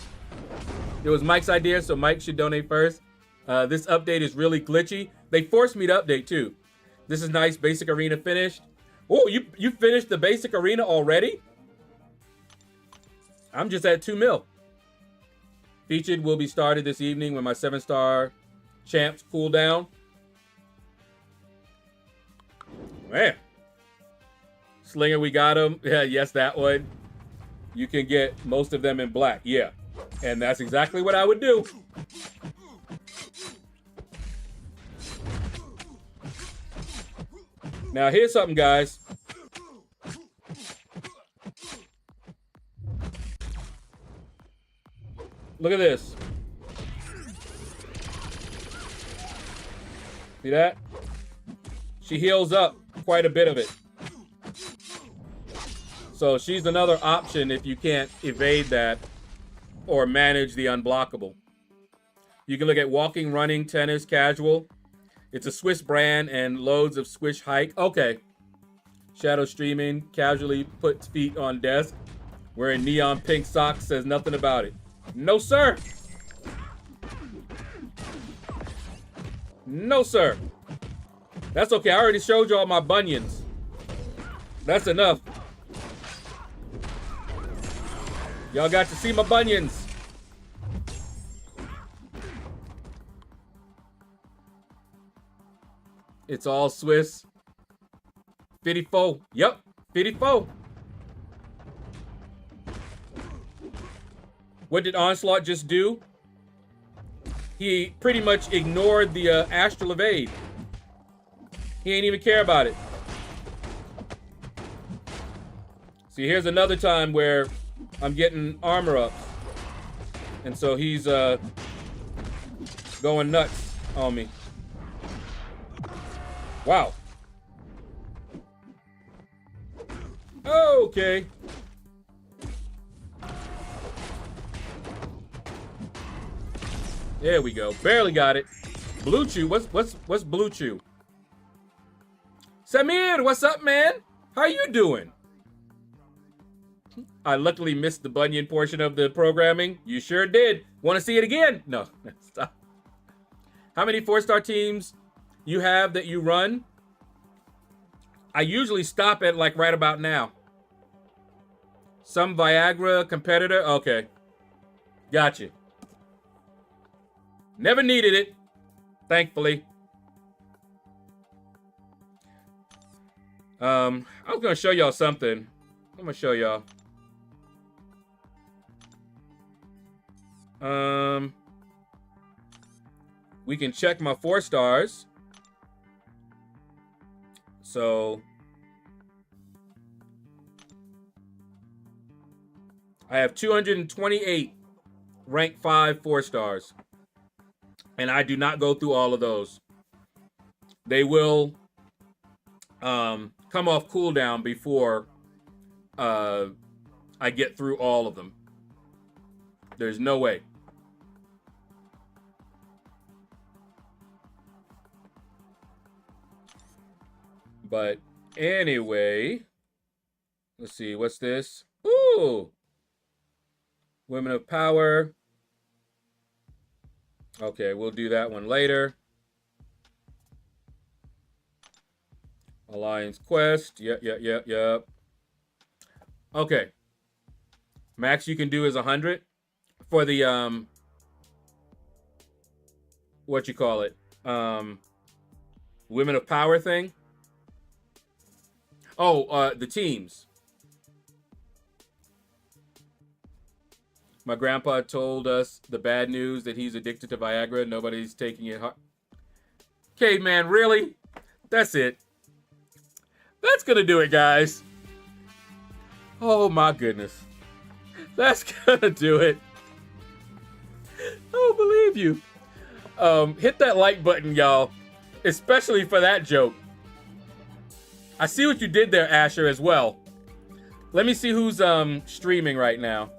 It was Mike's idea, so Mike should donate first. This update is really glitchy. They forced me to update, too. This is nice. Basic Arena finished. Oh, you finished the Basic Arena already? I'm just at 2 mil. Featured will be started this evening when my 7-star champs cool down. Man. Slinger, we got him. Yeah, yes, that one. You can get most of them in black. Yeah. And that's exactly what I would do. Now, here's something, guys. Look at this. See that? She heals up quite a bit of it. So she's another option if you can't evade that or manage the unblockable. You can look at walking, running, tennis, casual. It's a Swiss brand and loads of Swish hike. Okay. Shadow streaming, casually puts feet on desk. Wearing neon pink socks, says nothing about it. No, sir. No, sir. That's okay. I already showed you all my bunions. That's enough. Y'all got to see my bunions. It's all Swiss. 54. Yep, 54. What did Onslaught just do? He pretty much ignored the Astral Evade. He ain't even care about it. See, here's another time where I'm getting armor ups. And so he's going nuts on me. Wow. Okay. There we go. Barely got it. Blue Chew. What's Blue Chew? Samir, what's up, man? How you doing? I luckily missed the bunion portion of the programming. You sure did. Want to see it again? No. Stop. How many 4-star teams you have that you run? I usually stop at like right about now. Some Viagra competitor? Okay. Gotcha. Never needed it, thankfully. I was gonna show y'all something. I'm gonna show y'all. We can check my 4 stars. So I have 228 rank 5 4 stars. And I do not go through all of those. They will come off cooldown before I get through all of them. There's no way. But anyway, let's see, what's this? Ooh! Women of Power. Okay, we'll do that one later. Alliance Quest. Yep. Okay. Max you can do is 100 for the what you call it? Women of Power thing. Oh, the teams. My grandpa told us the bad news that he's addicted to Viagra. Nobody's taking it hard. Caveman, really? That's it. That's gonna do it, guys. Oh my goodness. That's gonna do it. I don't believe you. Hit that like button, y'all. Especially for that joke. I see what you did there, Asher, as well. Let me see who's streaming right now.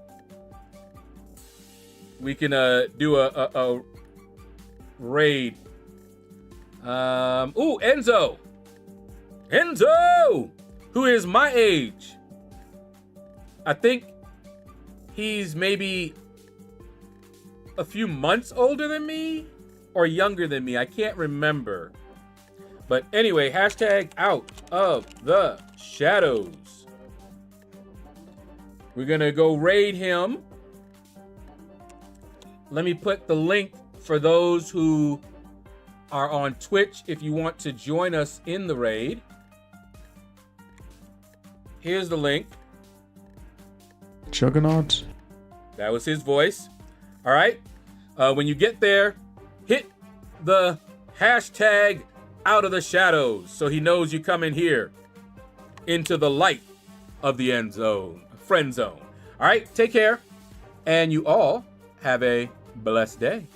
We can do a raid. Ooh, Enzo. Enzo! Who is my age. I think he's maybe a few months older than me or younger than me. I can't remember. But anyway, hashtag out of the shadows. We're gonna go raid him. Let me put the link for those who are on Twitch if you want to join us in the raid. Here's the link. Juggernaut. That was his voice. All right. When you get there, hit the hashtag out of the shadows so he knows you come in here into the light of the end zone, friend zone. All right. Take care. And you all have a blessed day.